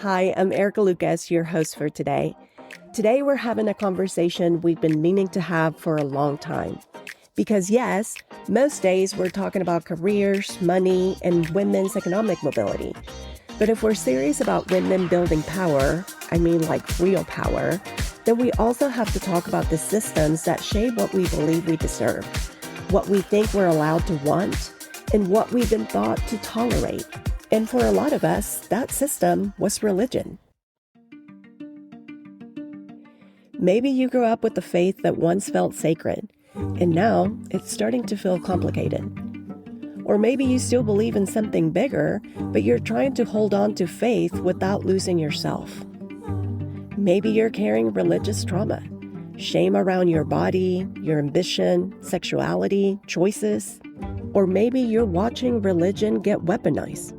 Hi, I'm Erica Lucas, your host for today. Today, we're having a conversation we've been meaning to have for a long time. Because, yes, most days we're talking about careers, money, and women's economic mobility. But if we're serious about women building power, I mean like real power, then we also have to talk about the systems that shape what we believe we deserve, what we think we're allowed to want, and what we've been thought to tolerate. And for a lot of us, that system was religion. Maybe you grew up with a faith that once felt sacred, and now it's starting to feel complicated. Or maybe you still believe in something bigger, but you're trying to hold on to faith without losing yourself. Maybe you're carrying religious trauma, shame around your body, your ambition, sexuality, choices. Or maybe you're watching religion get weaponized,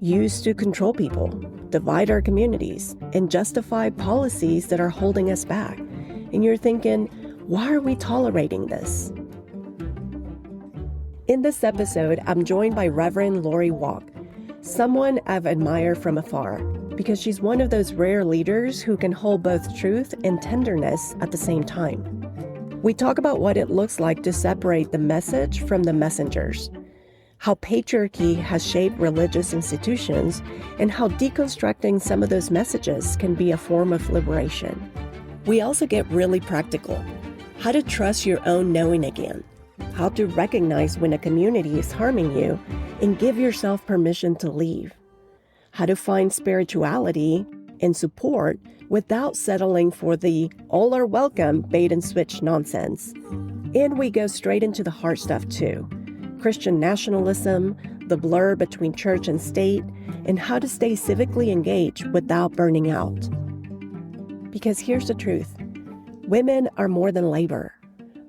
used to control people, divide our communities, and justify policies that are holding us back. And you're thinking, why are we tolerating this? In this episode, I'm joined by Reverend Lori Walk, someone I've admired from afar, because she's one of those rare leaders who can hold both truth and tenderness at the same time. We talk about what it looks like to separate the message from the messengers, how patriarchy has shaped religious institutions, and how deconstructing some of those messages can be a form of liberation. We also get really practical. How to trust your own knowing again, how to recognize when a community is harming you and give yourself permission to leave, how to find spirituality and support without settling for the all are welcome bait and switch nonsense. And we go straight into the hard stuff too. Christian nationalism, the blur between church and state, and how to stay civically engaged without burning out. Because here's the truth. Women are more than labor.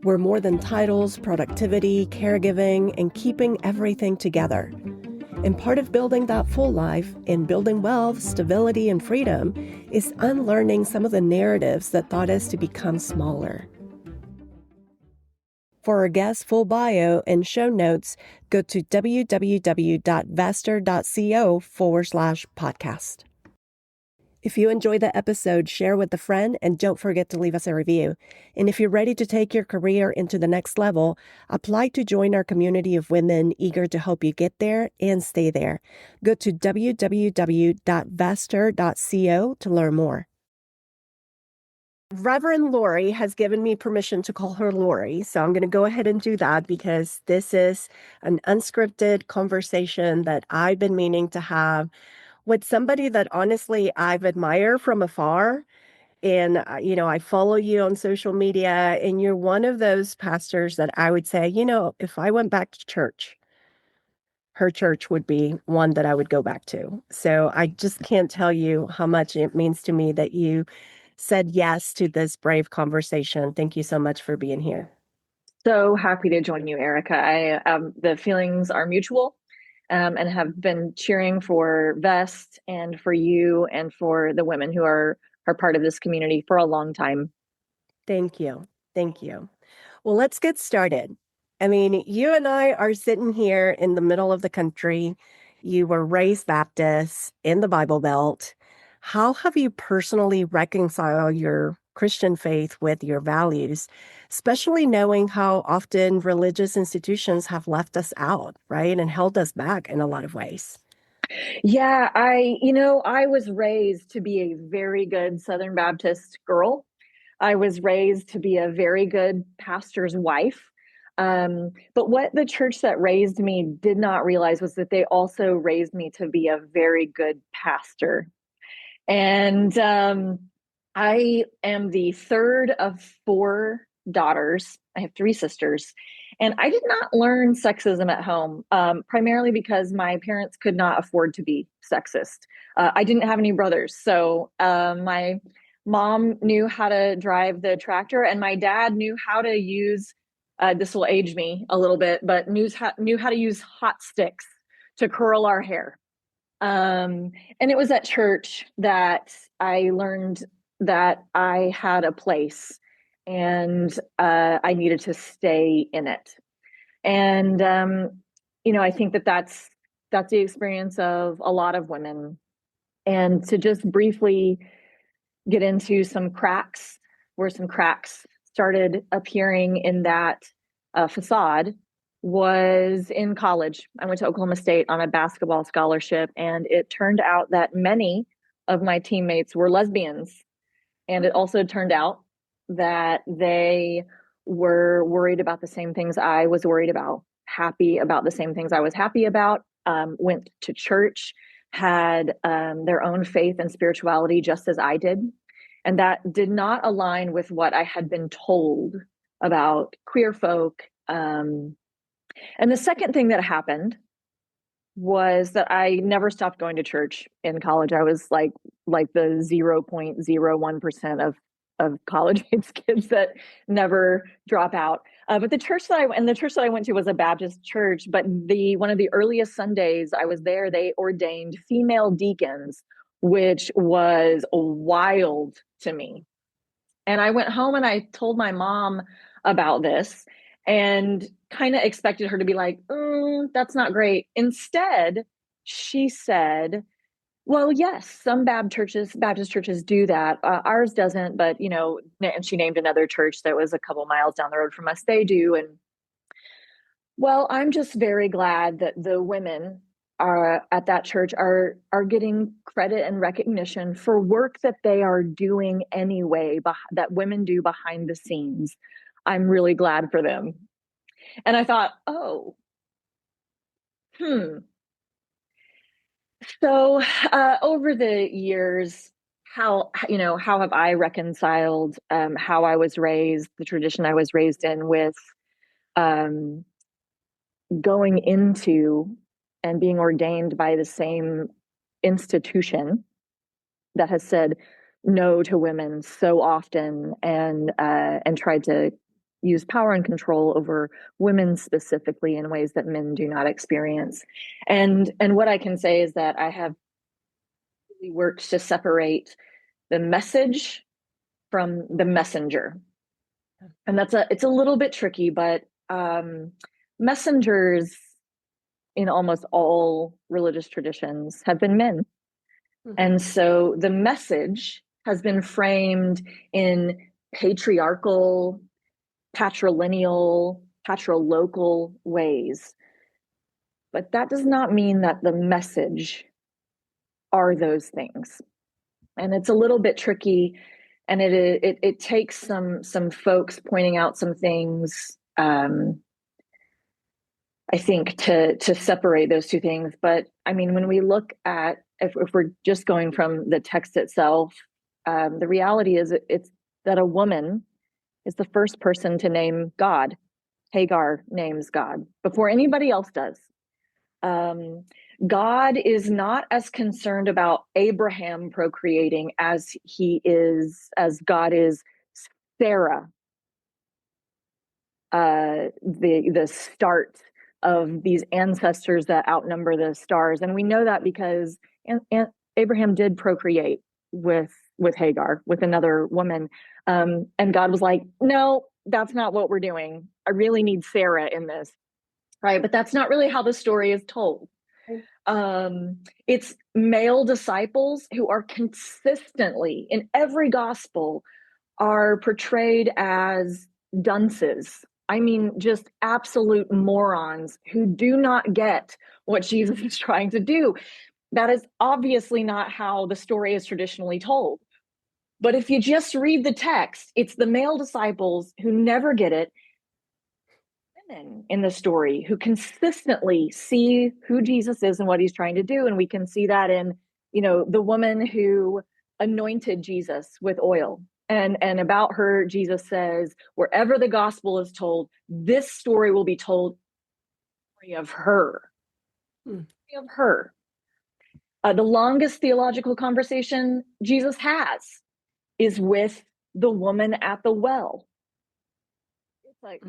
We're more than titles, productivity, caregiving, and keeping everything together. And part of building that full life and building wealth, stability, and freedom is unlearning some of the narratives that taught us to become smaller. For our guest full bio and show notes, go to www.vester.co/podcast. If you enjoyed the episode, share with a friend and don't forget to leave us a review. And if you're ready to take your career into the next level, apply to join our community of women eager to help you get there and stay there. Go to www.vester.co to learn more. Reverend Lori has given me permission to call her Lori, so I'm going to go ahead and do that because this is an unscripted conversation that I've been meaning to have with somebody that honestly I've admired from afar. And, I follow you on social media, and you're one of those pastors that I would say, if I went back to church, her church would be one that I would go back to. So I just can't tell you how much it means to me that you said yes to this brave conversation. Thank you so much for being here. So happy to join you, Erica. The feelings are mutual, and have been cheering for Vest and for you and for the women who are part of this community for a long time. Thank you. Thank you. Well, let's get started. I mean, you and I are sitting here in the middle of the country. You were raised Baptist in the Bible Belt. How have you personally reconciled your Christian faith with your values, especially knowing how often religious institutions have left us out, right, and held us back in a lot of ways? Yeah, I was raised to be a very good Southern Baptist girl. I was raised to be a very good pastor's wife. But what the church that raised me did not realize was that they also raised me to be a very good pastor. And I am the third of four daughters. I have three sisters. And I did not learn sexism at home, primarily because my parents could not afford to be sexist. I didn't have any brothers. So my mom knew how to drive the tractor, and my dad knew how to use, this will age me a little bit, but knew how to use hot sticks to curl our hair. And it was at church that I learned that I had a place, and I needed to stay in it. And I think that that's the experience of a lot of women And to just briefly get into some cracks, where some cracks started appearing in that facade, was in college. I went to Oklahoma State on a basketball scholarship, and it turned out that many of my teammates were lesbians. And it also turned out that they were worried about the same things I was worried about, happy about the same things I was happy about, went to church, had their own faith and spirituality just as I did. And that did not align with what I had been told about queer folk. And the second thing that happened was that I never stopped going to church in college. I was like the 0.01% of college age kids that never drop out. But the church that I went to was a Baptist church. But one of the earliest Sundays I was there, they ordained female deacons, which was wild to me. And I went home and I told my mom about this and kind of expected her to be like, that's not great. Instead, she said, well, yes, some Baptist churches do that. Ours doesn't, but, and she named another church that was a couple miles down the road from us. They do. And well, I'm just very glad that the women at that church are getting credit and recognition for work that they are doing anyway, that women do behind the scenes. I'm really glad for them. And I thought, So over the years, how have I reconciled how I was raised, the tradition I was raised in, with going into and being ordained by the same institution that has said no to women so often and tried to use power and control over women specifically in ways that men do not experience. And what I can say is that I have really worked to separate the message from the messenger. And it's a little bit tricky, but messengers in almost all religious traditions have been men. Mm-hmm. And so the message has been framed in patriarchal, patrilineal, patrilocal ways. But that does not mean that the message are those things. And it's a little bit tricky, and it takes some folks pointing out some things, I think, to separate those two things. But I mean, when we look at, if we're just going from the text itself, the reality is it's that a woman is the first person to name God. Hagar names God before anybody else does. God is not as concerned about Abraham procreating as God is Sarah, the start of these ancestors that outnumber the stars. And we know that because Abraham did procreate with Hagar, with another woman. And God was like, no, that's not what we're doing. I really need Sarah in this. Right. But that's not really how the story is told. It's male disciples who are consistently in every gospel are portrayed as dunces. I mean, just absolute morons who do not get what Jesus is trying to do. That is obviously not how the story is traditionally told. But if you just read the text, it's the male disciples who never get it, women in the story who consistently see who Jesus is and what he's trying to do. And we can see that in, the woman who anointed Jesus with oil. And about her, Jesus says, wherever the gospel is told, this story will be told of her. Of her. The longest theological conversation Jesus has is with the woman at the well. It's like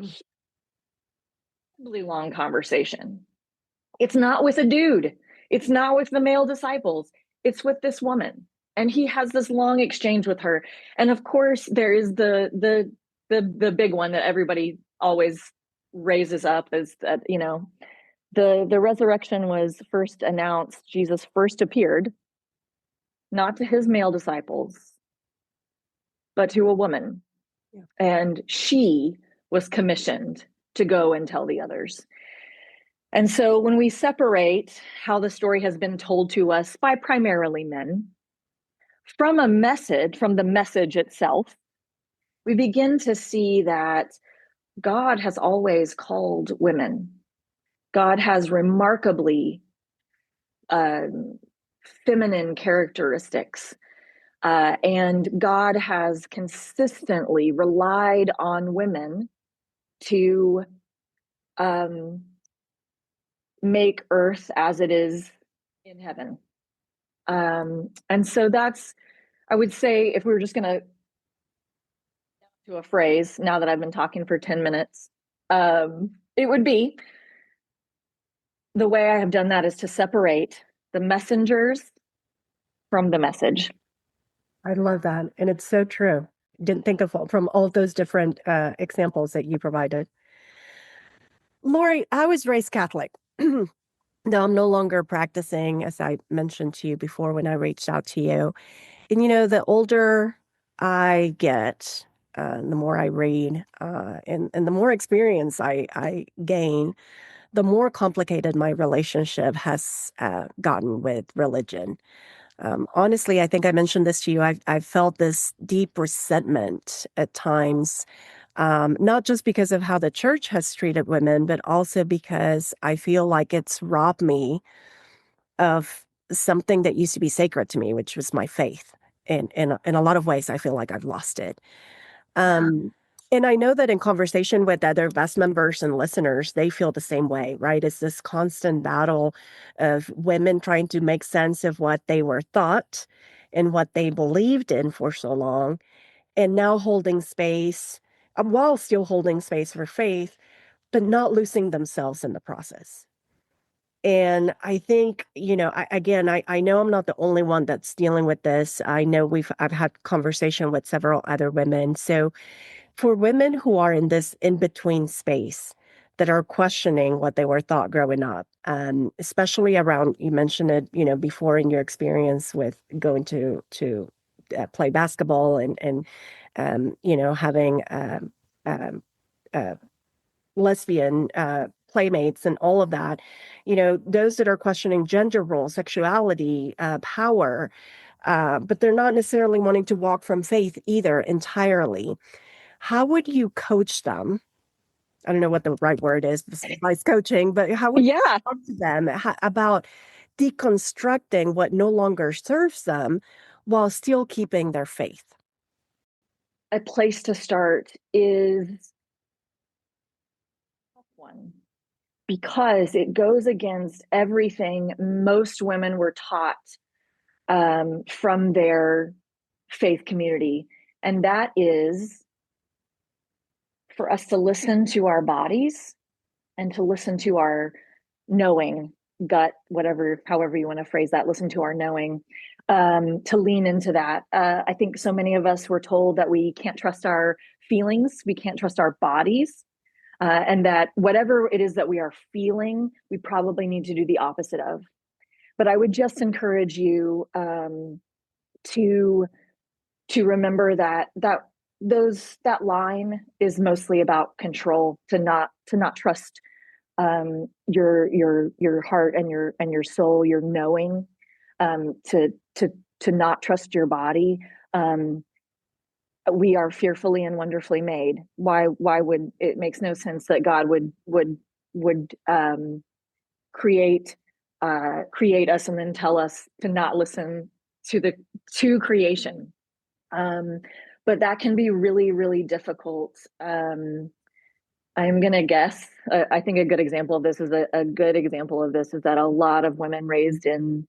really long conversation. It's not with a dude. It's not with the male disciples. It's with this woman. And he has this long exchange with her. And of course, there is the big one that everybody always raises up, is that, the resurrection was first announced. Jesus first appeared not to his male disciples, but to a woman. Yeah. And she was commissioned to go and tell the others. And so when we separate how the story has been told to us by primarily men from a message, from the message itself, we begin to see that God has always called women. God has remarkably feminine characteristics. And God has consistently relied on women to um, make earth as it is in heaven. And so that's, I would say, if we were just going to a phrase, now that I've been talking for 10 minutes, it would be the way I have done that is to separate the messengers from the message. I love that. And it's so true. Didn't think of from all those different examples that you provided. Lori, I was raised Catholic. Now I'm no longer practicing, as I mentioned to you before when I reached out to you. And the older I get, the more I read, and the more experience I gain, the more complicated my relationship has gotten with religion. Honestly, I think I mentioned this to you. I've felt this deep resentment at times, not just because of how the church has treated women, but also because I feel like it's robbed me of something that used to be sacred to me, which was my faith. And in a lot of ways, I feel like I've lost it. Um, and I know that in conversation with other vest members and listeners, they feel the same way, right? It's this constant battle of women trying to make sense of what they were taught and what they believed in for so long, and now holding space, while still holding space for faith, but not losing themselves in the process. And I think, I know I'm not the only one that's dealing with this. I know I've had conversation with several other women. So for women who are in this in-between space that are questioning what they were taught growing up, especially around, you mentioned it, before in your experience with going to play basketball and having um, uh, lesbian playmates and all of that, those that are questioning gender roles, sexuality, power, but they're not necessarily wanting to walk from faith either entirely. How would you coach them? I don't know what the right word is besides coaching, but how would you Yeah, talk to them about deconstructing what no longer serves them while still keeping their faith? a place to start is one, because it goes against everything most women were taught from their faith community. And that is for us to listen to our bodies and to listen to our knowing, gut, whatever, however you want to phrase that, listen to our knowing, to lean into that. I think so many of us were told that we can't trust our feelings, we can't trust our bodies. And that whatever it is that we are feeling, we probably need to do the opposite of. But I would just encourage you to remember that line is mostly about control. To not trust your heart and your soul, your knowing. To not trust your body. We are fearfully and wonderfully made. Why would it makes no sense that God would create us and then tell us to not listen to creation. But that can be really, really difficult. I'm going to guess, I think a good example of this is a good example of this is that a lot of women raised in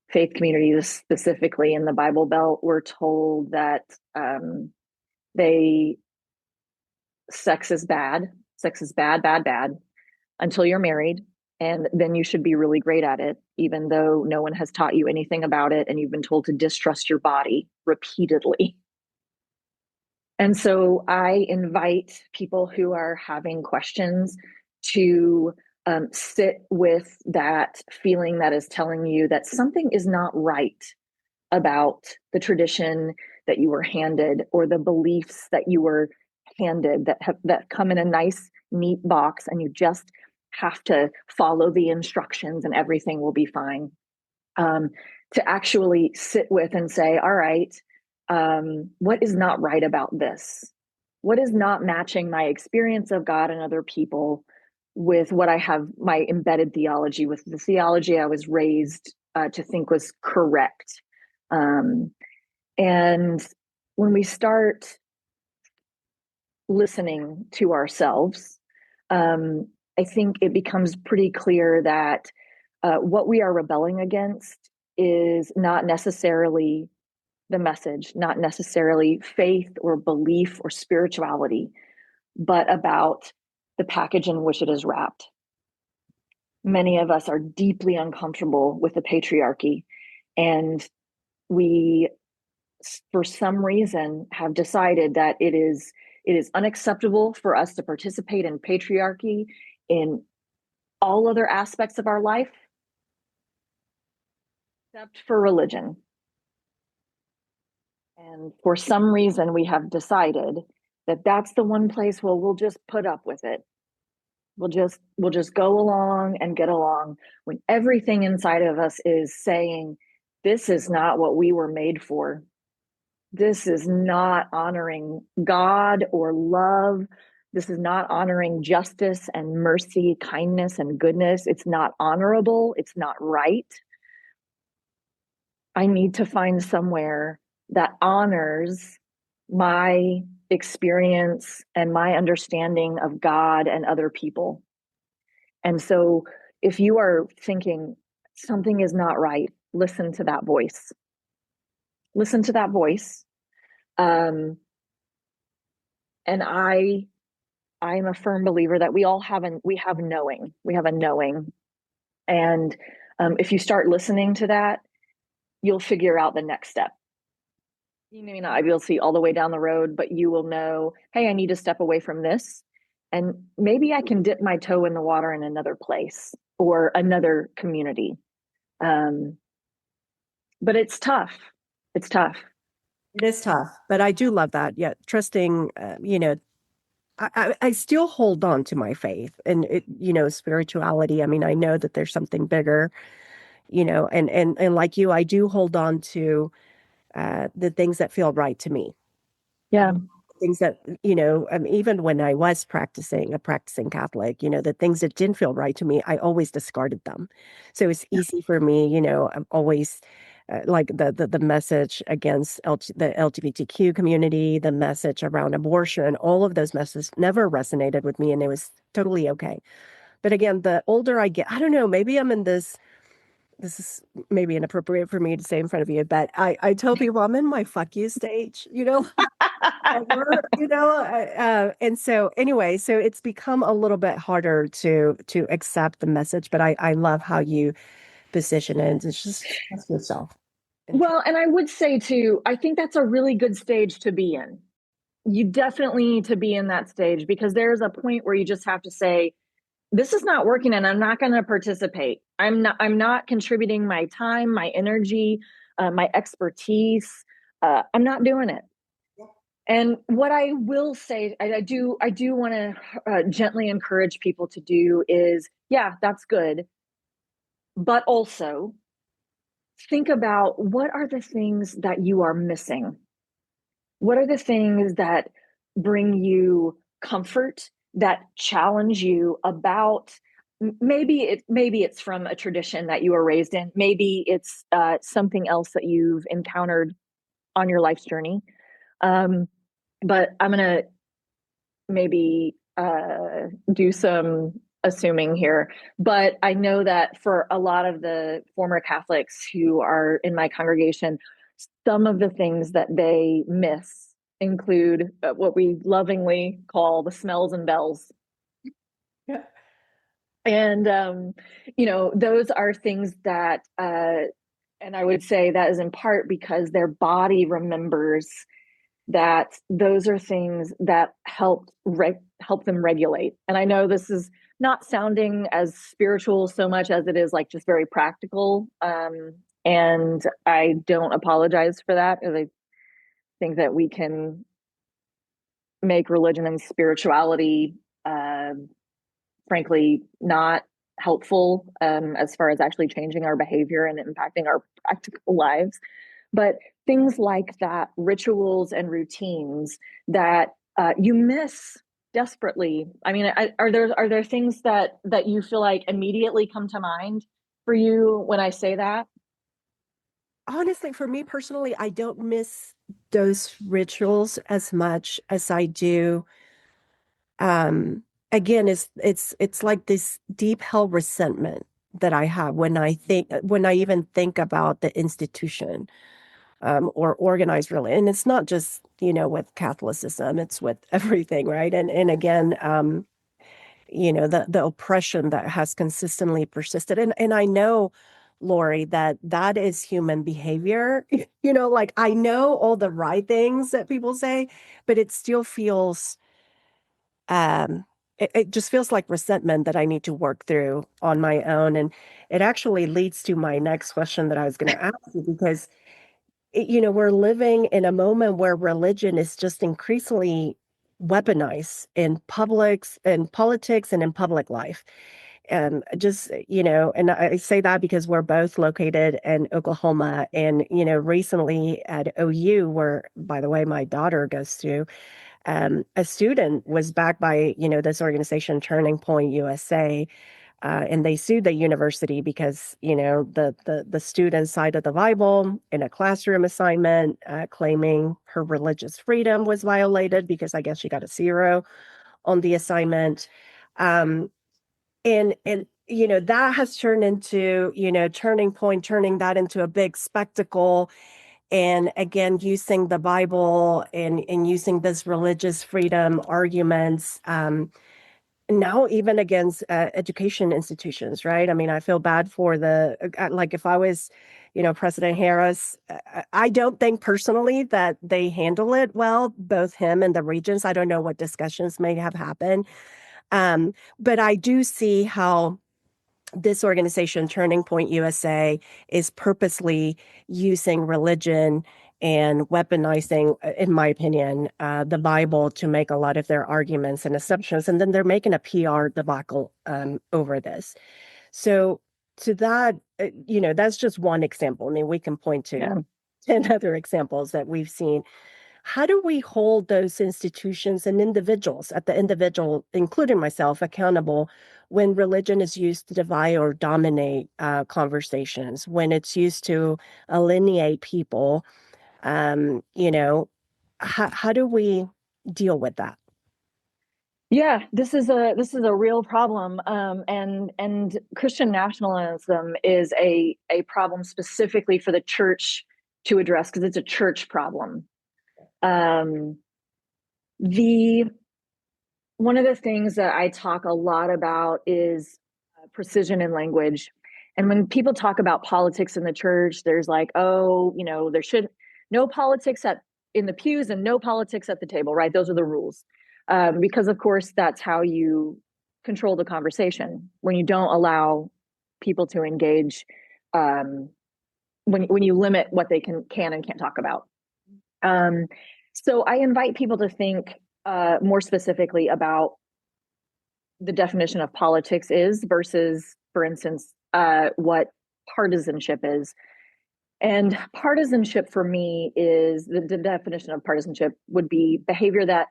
faith communities, specifically in the Bible Belt, were told that they sex is bad, bad, bad, until you're married. And then you should be really great at it, even though no one has taught you anything about it. And you've been told to distrust your body repeatedly. And so I invite people who are having questions to sit with that feeling that is telling you that something is not right about the tradition that you were handed or the beliefs that you were handed that come in a nice neat box, and you just have to follow the instructions and everything will be fine. To actually sit with and say, all right, what is not right about this? What is not matching my experience of God and other people with what I have, my embedded theology, with the theology I was raised to think was correct? And when we start listening to ourselves, I think it becomes pretty clear that what we are rebelling against is not necessarily the message, not necessarily faith or belief or spirituality, but about the package in which it is wrapped. Many of us are deeply uncomfortable with the patriarchy, and we, for some reason, have decided that it is unacceptable for us to participate in patriarchy in all other aspects of our life except for religion. And for some reason, we have decided that that's the one place where we'll just put up with it. We'll just go along and get along when everything inside of us is saying, this is not what we were made for. This is not honoring God or love. This is not honoring justice and mercy, kindness and goodness. It's not honorable. It's not right. I need to find somewhere that honors my experience and my understanding of God and other people. And so if you are thinking something is not right, listen to that voice. Listen to that voice. And I'm a firm believer that we all have we have knowing. We have a knowing. And if you start listening to that, you'll figure out the next step. You may not be able to see all the way down the road, but you will know, hey, I need to step away from this. And maybe I can dip my toe in the water in another place or another community. But it's tough. It's tough. It is tough, but I do love that. Yeah, trusting, I still hold on to my faith and spirituality. I mean, I know that there's something bigger, and like you, I do hold on to the things that feel right to me. Yeah. Things that, even when I was a practicing Catholic, the things that didn't feel right to me, I always discarded them. So it's easy for me, I'm always like the message against the LGBTQ community, the message around abortion, all of those messages never resonated with me, and it was totally okay. But again, the older I get, I don't know, maybe I'm in this is maybe inappropriate for me to say in front of you, but I tell people I'm in my fuck you stage, and so anyway, so it's become a little bit harder to accept the message, but I love how you position it. It's just trust yourself. Well, and I would say too, I think that's a really good stage to be in. You definitely need to be in that stage because there's a point where you just have to say, this is not working and I'm not going to participate. I'm not contributing my time, my energy, my expertise. I'm not doing it. And what I will say, I do want to gently encourage people to do is, yeah, that's good. But also think about what are the things that you are missing? What are the things that bring you comfort, that challenge you about maybe it's from a tradition that you were raised in, maybe it's something else that you've encountered on your life's journey. But I'm gonna maybe do some assuming here, but I know that for a lot of the former Catholics who are in my congregation, some of the things that they miss include what we lovingly call the smells and bells. Yeah. And, those are things that, and I would say that is in part because their body remembers that those are things that help them regulate. And I know this is not sounding as spiritual so much as it is like just very practical. And I don't apologize for that, because I think that we can make religion and spirituality, uh, frankly, not helpful as far as actually changing our behavior and impacting our practical lives. But things like that, rituals and routines that you miss desperately. I mean, are there things that you feel like immediately come to mind for you when I say that? Honestly, for me personally, I don't miss those rituals as much as I do. Again, it's like this deep held resentment that I have when I even think about the institution, or organized really. And it's not just, with Catholicism, it's with everything, right? And again, the oppression that has consistently persisted. And I know, Lori, that that is human behavior. Like I know all the right things that people say, but it still feels, um, it just feels like resentment that I need to work through on my own. And it actually leads to my next question that I was going to ask you, because we're living in a moment where religion is just increasingly weaponized in publics and politics and in public life. And just, and I say that because we're both located in Oklahoma. And, recently at OU, where, by the way, my daughter goes to, a student was backed by, this organization, Turning Point USA, and they sued the university because the student cited the Bible in a classroom assignment, claiming her religious freedom was violated because I guess she got a 0 on the assignment. Um, and that has turned into Turning Point, turning that into a big spectacle, and again using the Bible and using this religious freedom arguments. Now even against education institutions, right? I mean, I feel bad for like if I was, President Harris, I don't think personally that they handle it well, both him and the regents. I don't know what discussions may have happened. But I do see how this organization, Turning Point USA, is purposely using religion and weaponizing, in my opinion, the Bible to make a lot of their arguments and assumptions. And then they're making a PR debacle over this. So, to that, that's just one example. I mean, we can point to Yeah. 10 other examples that we've seen. How do we hold those institutions and individuals at the individual, including myself, accountable when religion is used to divide or dominate conversations, when it's used to alienate people? How do we deal with that? Yeah, this is a real problem, and Christian nationalism is a problem specifically for the church to address, because it's a church problem. Um, the One of the things that I talk a lot about is precision in language. And when people talk about politics in the church, there's like, oh, there should no politics at in the pews and no politics at the table, right? Those are the rules. Because of course that's how you control the conversation, when you don't allow people to engage, um, when you limit what they can and can't talk about. Um, so I invite people to think more specifically about the definition of politics is versus, for instance, what partisanship is. And partisanship for me is the definition of partisanship would be behavior that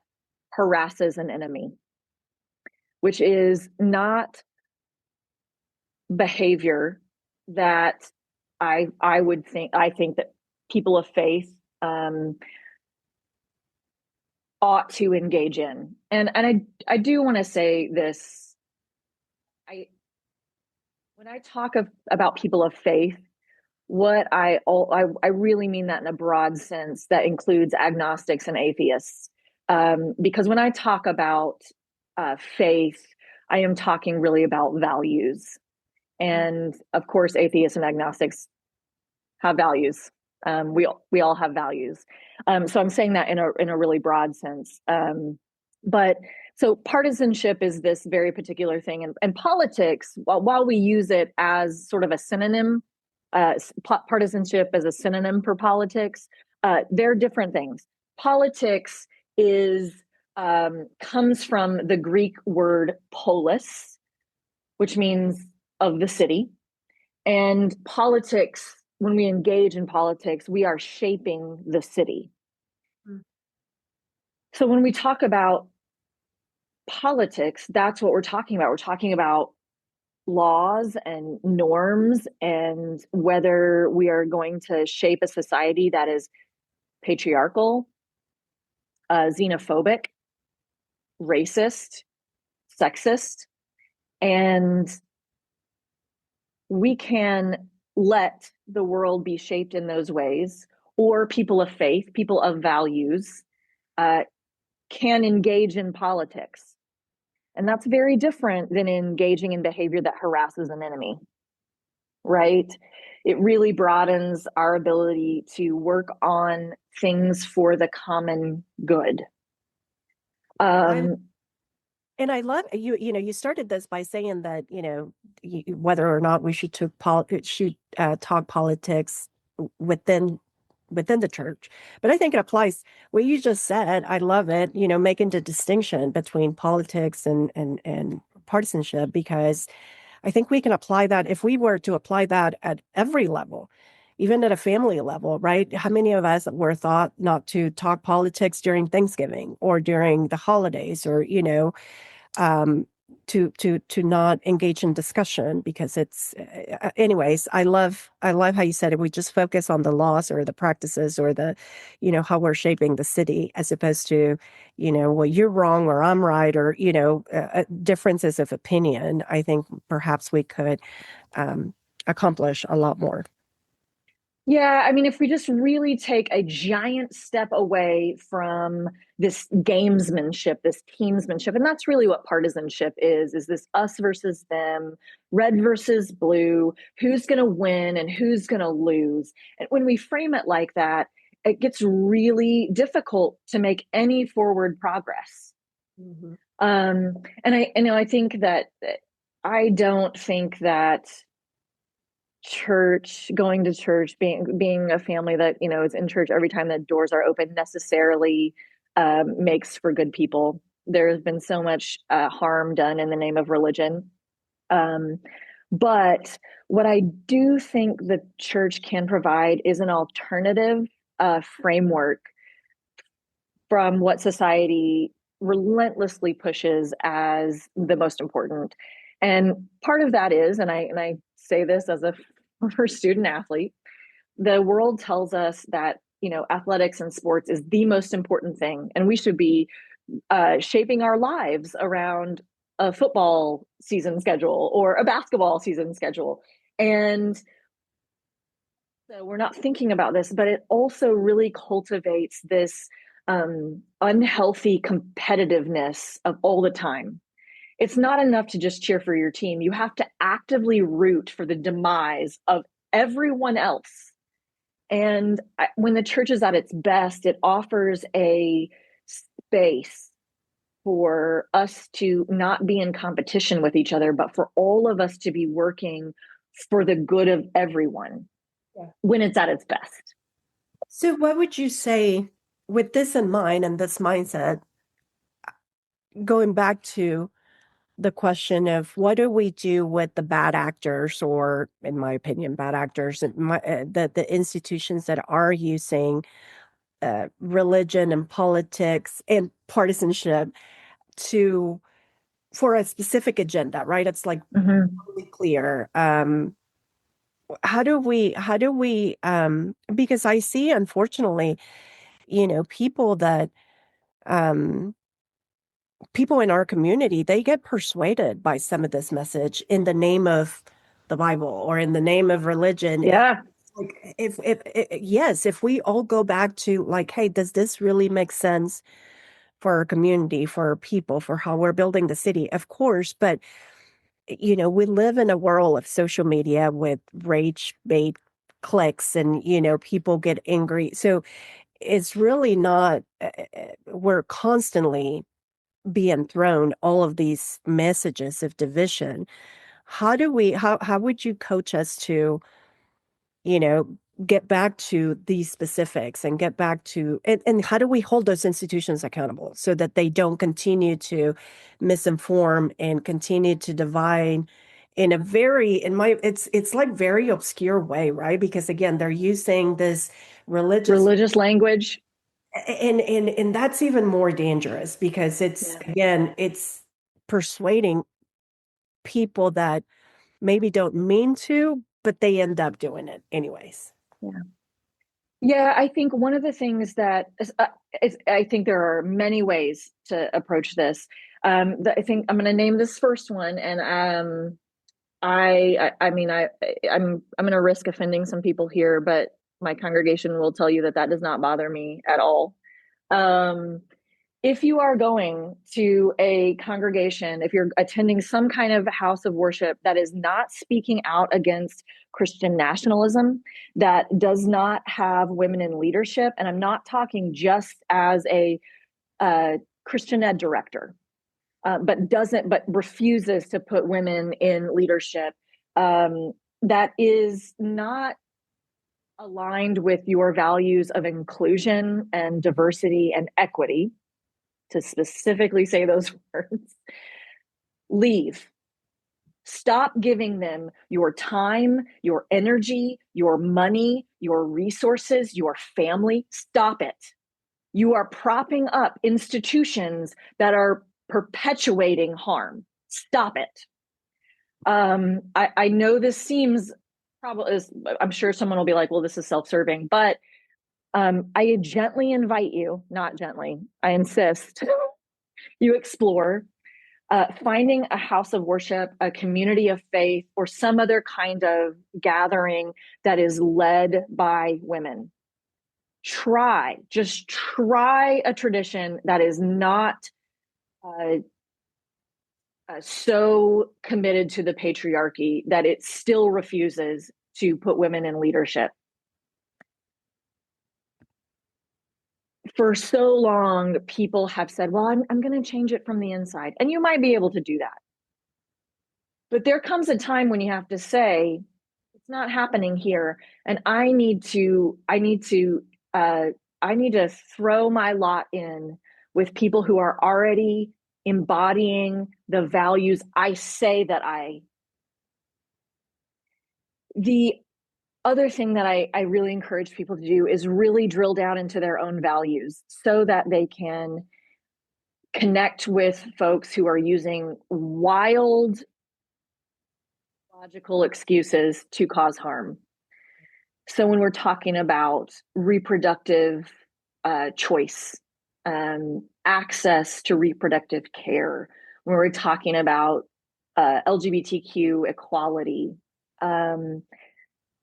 harasses an enemy, which is not behavior that I think that people of faith um, ought to engage in. And I do want to say this. I When I talk about people of faith, what I really mean that in a broad sense that includes agnostics and atheists. Because when I talk about faith, I am talking really about values. And of course, atheists and agnostics have values. We all have values. So I'm saying that in a really broad sense. But So partisanship is this very particular thing, and politics, while we use it as sort of a synonym, partisanship as a synonym for politics, they're different things. Politics is comes from the Greek word polis, which means of the city. And politics, when we engage in politics, we are shaping the city. Mm. So when we talk about politics, that's what we're talking about. We're talking about laws and norms and whether we are going to shape a society that is patriarchal, xenophobic, racist, sexist. And we can let the world be shaped in those ways, or people of faith, people of values, can engage in politics. And that's very different than engaging in behavior that harasses an enemy, right? It really broadens our ability to work on things for the common good. I and I love you. You know, you started this by saying that whether or not we should talk politics within within the church, but I think it applies. What you just said, I love it. You know, making the distinction between politics and partisanship, because I think we can apply that if we were to apply that at every level, even at a family level, right? How many of us were thought not to talk politics during Thanksgiving or during the holidays, or um, to not engage in discussion because it's anyways. I love how you said it. We just focus on the laws or the practices or the how we're shaping the city, as opposed to well, you're wrong or I'm right, or differences of opinion. I think perhaps we could um, accomplish a lot more. Yeah, I mean, if we just really take a giant step away from this gamesmanship, this teamsmanship, and that's really what partisanship is this us versus them, red versus blue, who's going to win and who's going to lose. And when we frame it like that, it gets really difficult to make any forward progress. Mm-hmm. And I think that I don't think that going to church, being a family that is in church every time that doors are open necessarily makes for good people. There has been so much harm done in the name of religion, but what I do think the church can provide is an alternative framework from what society relentlessly pushes as the most important. And part of that is, and I say this as a former student athlete, the world tells us that athletics and sports is the most important thing, and we should be shaping our lives around a football season schedule or a basketball season schedule. And so we're not thinking about this, but it also really cultivates this unhealthy competitiveness of all the time. It's not enough to just cheer for your team. You have to actively root for the demise of everyone else. And when the church is at its best, it offers a space for us to not be in competition with each other, but for all of us to be working for the good of everyone. Yeah. When it's at its best. So what would you say, with this in mind and this mindset, going back to the question of what do we do with the bad actors, or in my opinion, bad actors, the institutions that are using religion and politics and partisanship to for a specific agenda, right? It's like really clear. How do we because I see, unfortunately, people that people in our community, they get persuaded by some of this message in the name of the Bible or in the name of religion. Yeah. Like yes, if we all go back to like, hey, does this really make sense for our community, for our people, for how we're building the city? Of course, but we live in a world of social media with rage bait clicks, and people get angry. So it's really not, we're constantly be enthroned all of these messages of division, how would you coach us to, you know, get back to these specifics and get back to, and how do we hold those institutions accountable so that they don't continue to misinform and continue to divide in a very, it's like very obscure way, right? Because again, they're using this religious language. and that's even more dangerous because it's, Yeah. again, it's persuading people that maybe don't mean to, but they end up doing it anyways. Yeah. Yeah, I think one of the things that I think there are many ways to approach this. I think I'm going to name this first one, and I mean, I'm going to risk offending some people here, but my congregation will tell you that that does not bother me at all. Um, if you are going to a congregation, if you're attending some kind of house of worship that is not speaking out against Christian nationalism, that does not have women in leadership, and I'm not talking just as a Christian ed director, but refuses to put women in leadership, that is not aligned with your values of inclusion and diversity and equity, to specifically say those words, leave. Stop giving them your time, your energy, your money, your resources, your family. Stop it. You are propping up institutions that are perpetuating harm. Stop it. I know this seems probably, I'm sure someone will be like, well, this is self-serving, but I gently invite you, not gently, I insist, you explore finding a house of worship, a community of faith, or some other kind of gathering that is led by women. Just try a tradition that is not so committed to the patriarchy that it still refuses to put women in leadership. For so long, people have said, well, I'm going to change it from the inside. And you might be able to do that. But there comes a time when you have to say, it's not happening here. And I need to throw my lot in with people who are already embodying the values I say that the other thing that I really encourage people to do is really drill down into their own values so that they can connect with folks who are using wild logical excuses to cause harm. So when we're talking about reproductive choice, access to reproductive care, when we're talking about LGBTQ equality,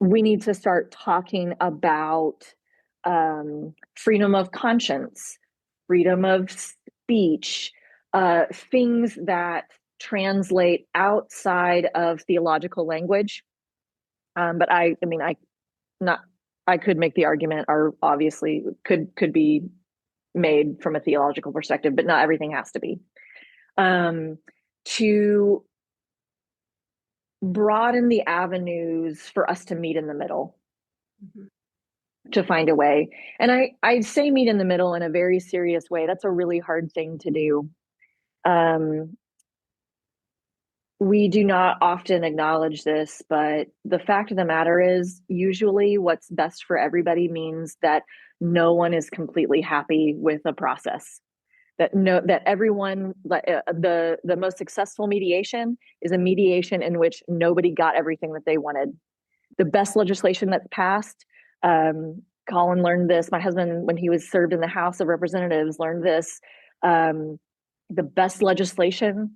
we need to start talking about freedom of conscience, freedom of speech, things that translate outside of theological language. But I could make the argument, or obviously could be made from a theological perspective, but not everything has to be. To broaden the avenues for us to meet in the middle, to find a way. And I say meet in the middle in a very serious way. That's a really hard thing to do. We do not often acknowledge this, but the fact of the matter is, usually what's best for everybody means that no one is completely happy with a process. That everyone, the most successful mediation is a mediation in which nobody got everything that they wanted. The best legislation that's passed, Colin learned this. My husband, when he was served in the House of Representatives, learned this. The best legislation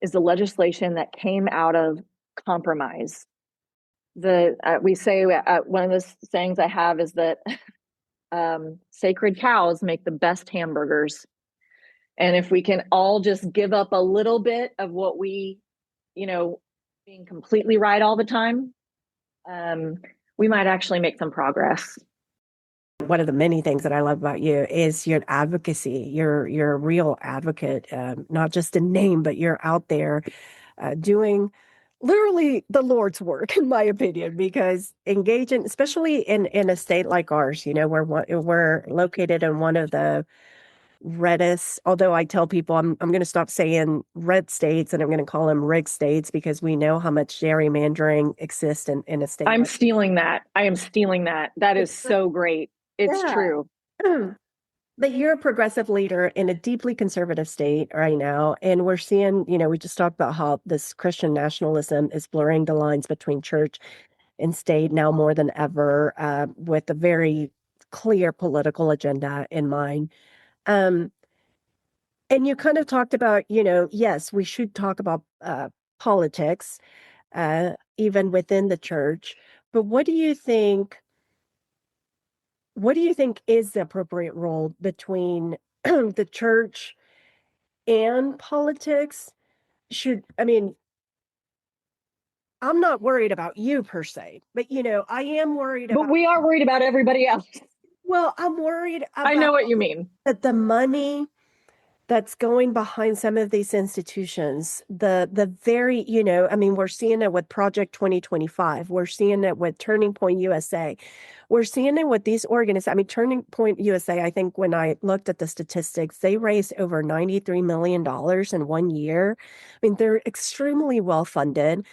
is the legislation that came out of compromise. We say, one of the sayings I have is that sacred cows make the best hamburgers. And if we can all just give up a little bit of what we, being completely right all the time, we might actually make some progress. one of the many things that I love about you is your advocacy. You're a real advocate, not just in name, but you're out there doing literally the Lord's work, in my opinion, because engaging, especially in a state like ours, we're located in one of the reddest. Although I tell people I'm going to stop saying red states and I'm going to call them rig states because we know how much gerrymandering exists in a state I'm like. stealing that. I am stealing that. That is so great. It's Yeah. true. But you're a progressive leader in a deeply conservative state right now. And we're seeing, we just talked about how this Christian nationalism is blurring the lines between church and state now more than ever, with a very clear political agenda in mind. Um, and you kind of talked about, yes, we should talk about politics, even within the church. But what do you think is the appropriate role between the church and politics? I mean, I'm not worried about you per se, but I am worried But about, we are worried about everybody else. well, I'm worried I about know what you mean. that the money that's going behind some of these institutions, the very, I mean, we're seeing it with Project 2025. We're seeing it with Turning Point USA. We're seeing it with these organizations. I mean, Turning Point USA, I think when I looked at the statistics, they raised over $93 million in one year. I mean, they're extremely well funded.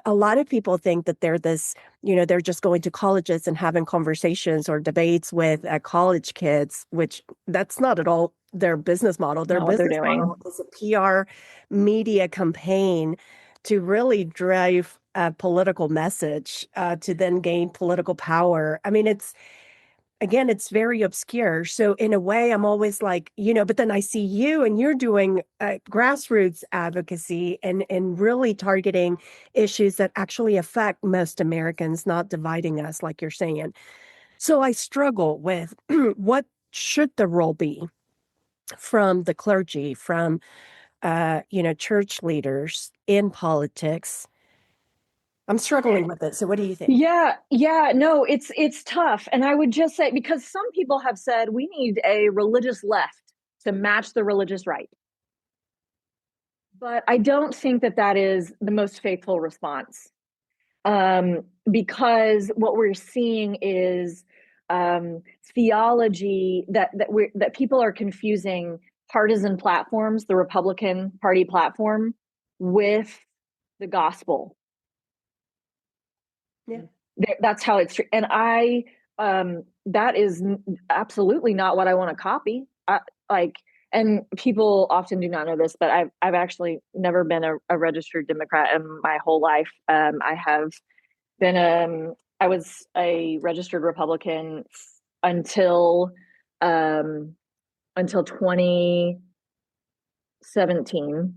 A lot of people think that they're just going to colleges and having conversations or debates with college kids, which that's not at all their business model. Their Not what they're business doing. model is a PR media campaign to really drive a political message, to then gain political power. I mean, it's very obscure. So in a way, I'm always like, but then I see you and you're doing grassroots advocacy and really targeting issues that actually affect most Americans, not dividing us, like you're saying. So I struggle with what should the role be from the clergy, from church leaders in politics. I'm struggling with it. So what do you think? Yeah, no, it's tough. And I would just say, because some people have said we need a religious left to match the religious right. But I don't think that that is the most faithful response. Because what we're seeing is theology that people are confusing partisan platforms, the Republican Party platform, with the gospel. Yeah. That's how it's. And that is absolutely not what I want to copy. Like, and people often do not know this, but I've actually never been a registered Democrat in my whole life. I have been I was a registered Republican until um, until 2017,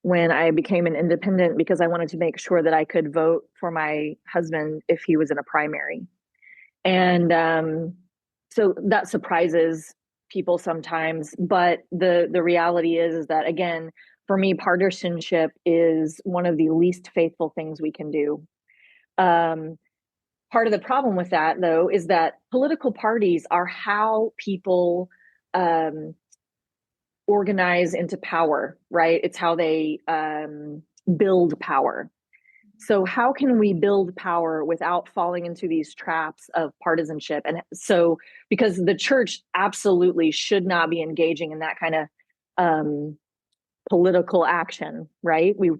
when I became an independent because I wanted to make sure that I could vote for my husband if he was in a primary. And so that surprises people sometimes, but the reality is that, again, for me, partisanship is one of the least faithful things we can do. Um, Part of the problem with that, though, is that political parties are how people um, organize into power, right? It's how they build power. So, how can we build power without falling into these traps of partisanship? And so, because the church absolutely should not be engaging in that kind of um, political action, right? We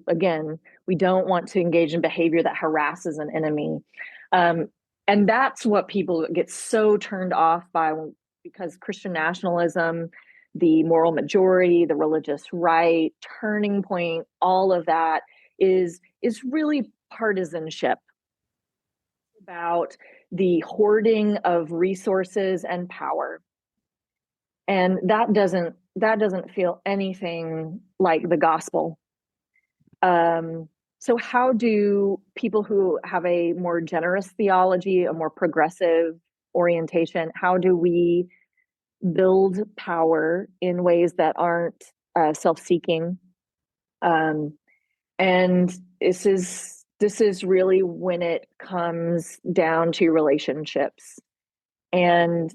don't want to engage in behavior that harasses an enemy. Um, and that's what people get so turned off by, because Christian nationalism, the moral majority, the religious right, turning point, all of that is really partisanship about the hoarding of resources and power. And that doesn't feel anything like the gospel. Um, so how do people who have a more generous theology, a more progressive orientation, how do we build power in ways that aren't self-seeking? Um, and this is really when it comes down to relationships. And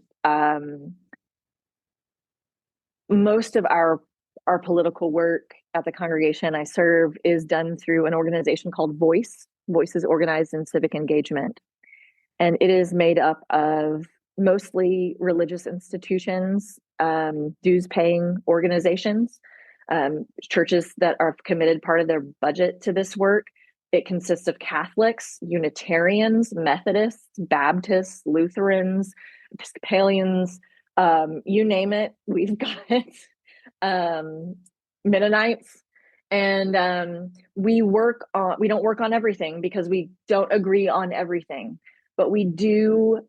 most of our political work at the congregation I serve is done through an organization called Voice. Voice is organized in civic engagement, and it is made up of mostly religious institutions, dues-paying organizations, churches that are committed part of their budget to this work. It consists of Catholics, Unitarians, Methodists, Baptists, Lutherans, Episcopalians, you name it, we've got it. Mennonites. And we don't work on everything because we don't agree on everything, but we do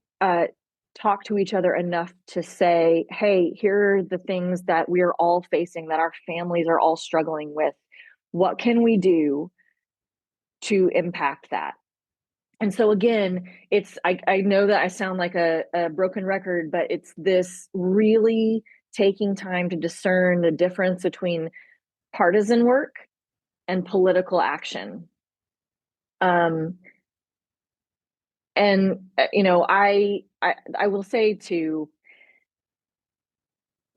talk to each other enough to say, hey, here are the things that we are all facing, that our families are all struggling with. What can we do to impact that? And so again, I know that I sound like a broken record, but it's this really taking time to discern the difference between partisan work and political action. And I will say too,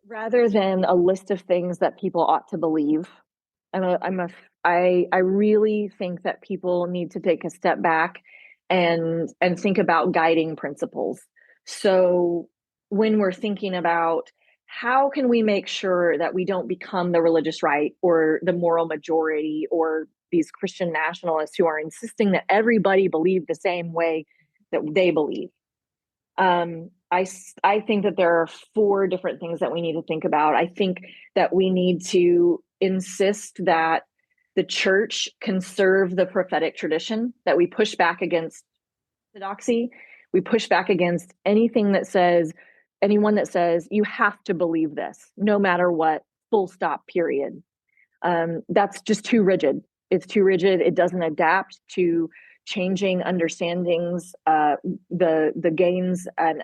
rather than a list of things that people ought to believe, I really think that people need to take a step back and think about guiding principles. So when we're thinking about how can we make sure that we don't become the religious right or the moral majority or these Christian nationalists who are insisting that everybody believe the same way that they believe. I think that there are 4 different things that we need to think about. I think that we need to insist that the church conserve the prophetic tradition, that we push back against orthodoxy. We push back against anyone that says you have to believe this, no matter what, full stop, period. That's just too rigid. It's too rigid. It doesn't adapt to changing understandings, the gains and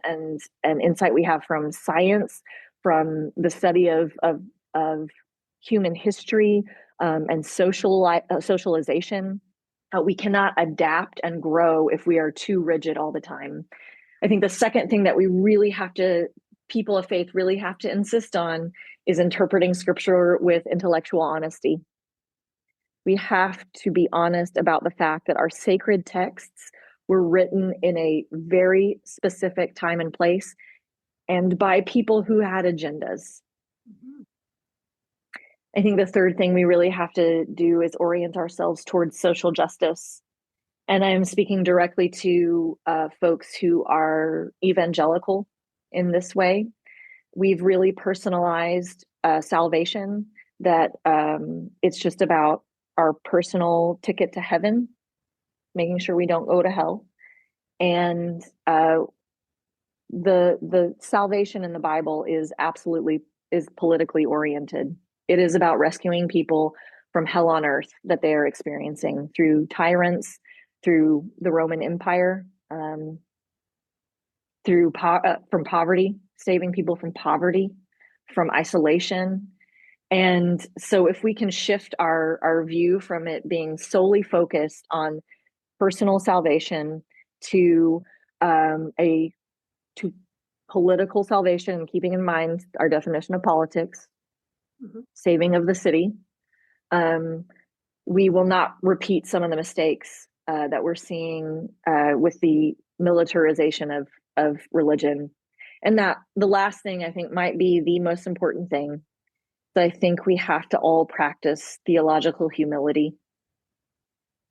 insight we have from science, from the study of human history, and socialization. We cannot adapt and grow if we are too rigid all the time. I think the second thing that people of faith really have to insist on is interpreting scripture with intellectual honesty. We have to be honest about the fact that our sacred texts were written in a very specific time and place and by people who had agendas. Mm-hmm. I think the third thing we really have to do is orient ourselves towards social justice. And I'm speaking directly to folks who are evangelical in this way. We've really personalized salvation, that it's just about our personal ticket to heaven, making sure we don't go to hell. And the salvation in the Bible is politically oriented. It is about rescuing people from hell on earth that they are experiencing through tyrants, through the Roman Empire, from poverty, saving people from poverty, from isolation. And so if we can shift our view from it being solely focused on personal salvation to political salvation, keeping in mind our definition of politics, mm-hmm. saving of the city, we will not repeat some of the mistakes that we're seeing with the militarization of religion. And that the last thing I think might be the most important thing. I think we have to all practice theological humility.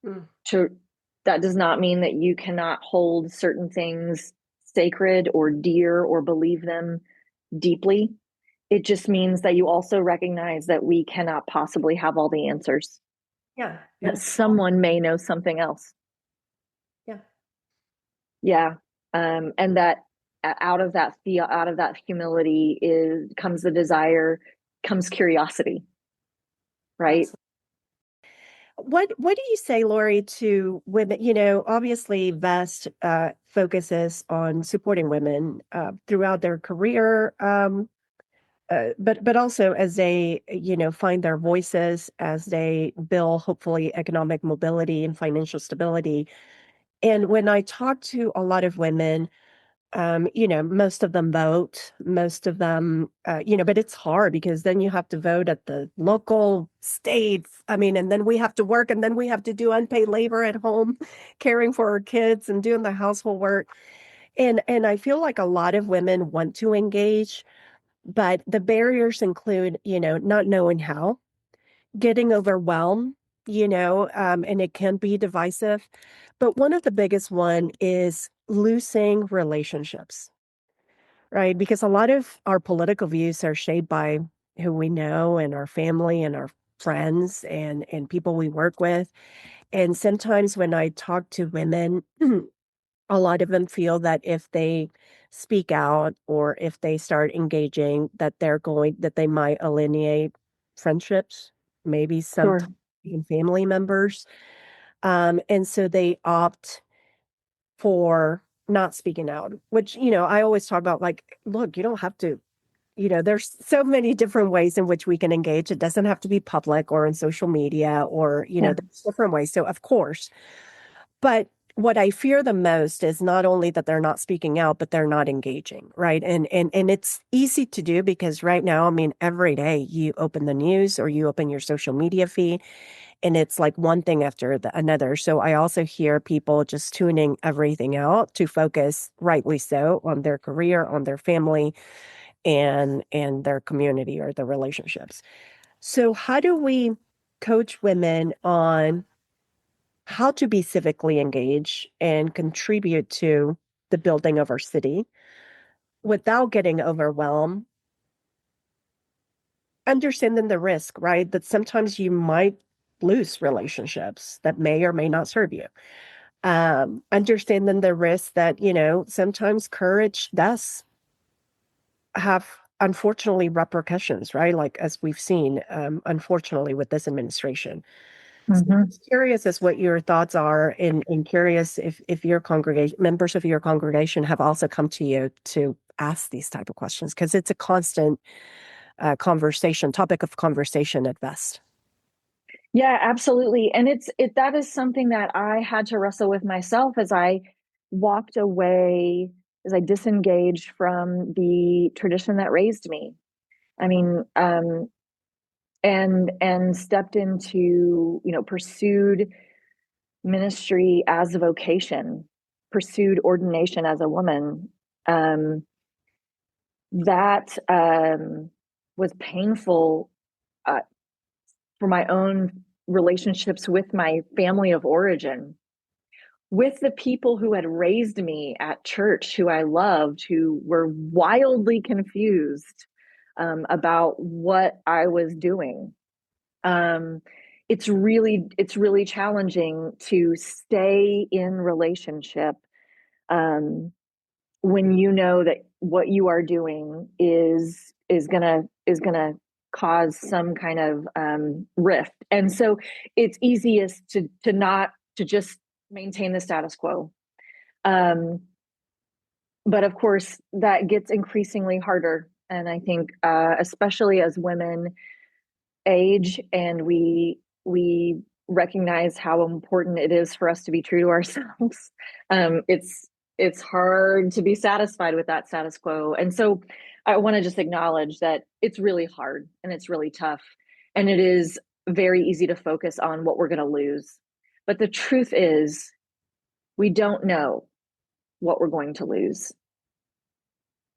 That does not mean that you cannot hold certain things sacred or dear or believe them deeply. It just means that you also recognize that we cannot possibly have all the answers. Yeah. That someone may know something else. Yeah. Yeah. And that out of that humility comes the desire, comes curiosity. Right. What do you say, Lori, to women? Obviously VEST focuses on supporting women throughout their career, but also as they, find their voices, as they build, hopefully, economic mobility and financial stability. And when I talk to a lot of women, Most of them vote, most of them, but it's hard because then you have to vote at the local, state. I mean, and then we have to work and then we have to do unpaid labor at home, caring for our kids and doing the household work. And I feel like a lot of women want to engage, but the barriers include, not knowing how, getting overwhelmed, and it can be divisive. But one of the biggest one is losing relationships, right? Because a lot of our political views are shaped by who we know and our family and our friends and people we work with. And sometimes when I talk to women, a lot of them feel that if they speak out or if they start engaging, that they might alienate friendships, maybe sometimes Sure. even family members. And so they opt for not speaking out, which, I always talk about like, look, you don't have to, there's so many different ways in which we can engage. It doesn't have to be public or in social media or, Yeah. there's different ways. So of course, but what I fear the most is not only that they're not speaking out, but they're not engaging, right? And it's easy to do because right now, I mean, every day you open the news or you open your social media feed, and it's like one thing after another. So I also hear people just tuning everything out to focus, rightly so, on their career, on their family, and their community or their relationships. So how do we coach women on how to be civically engaged and contribute to the building of our city without getting overwhelmed, understanding the risk, right? That sometimes you might lose relationships that may or may not serve you. Understanding the risk that, sometimes courage does have, unfortunately, repercussions, right? Like as we've seen, unfortunately, with this administration. So I'm Hmm. just curious as what your thoughts are, and curious if your congregation, members of your congregation, have also come to you to ask these type of questions because it's a constant topic of conversation at best. Yeah, absolutely. And that is something that I had to wrestle with myself as I walked away, as I disengaged from the tradition that raised me. I mean, and stepped into, pursued ministry as a vocation, pursued ordination as a woman. That was painful uh, for my own relationships with my family of origin, with the people who had raised me at church, who I loved, who were wildly confused about what I was doing. Um, it's really challenging to stay in relationship um, when you know that what you are doing is gonna cause some kind of rift. And so it's easiest to not to just maintain the status quo. Um, but of course, that gets increasingly harder. And I think, especially as women age and we recognize how important it is for us to be true to ourselves, it's hard to be satisfied with that status quo. And so I want to just acknowledge that it's really hard and it's really tough. And it is very easy to focus on what we're going to lose. But the truth is, we don't know what we're going to lose,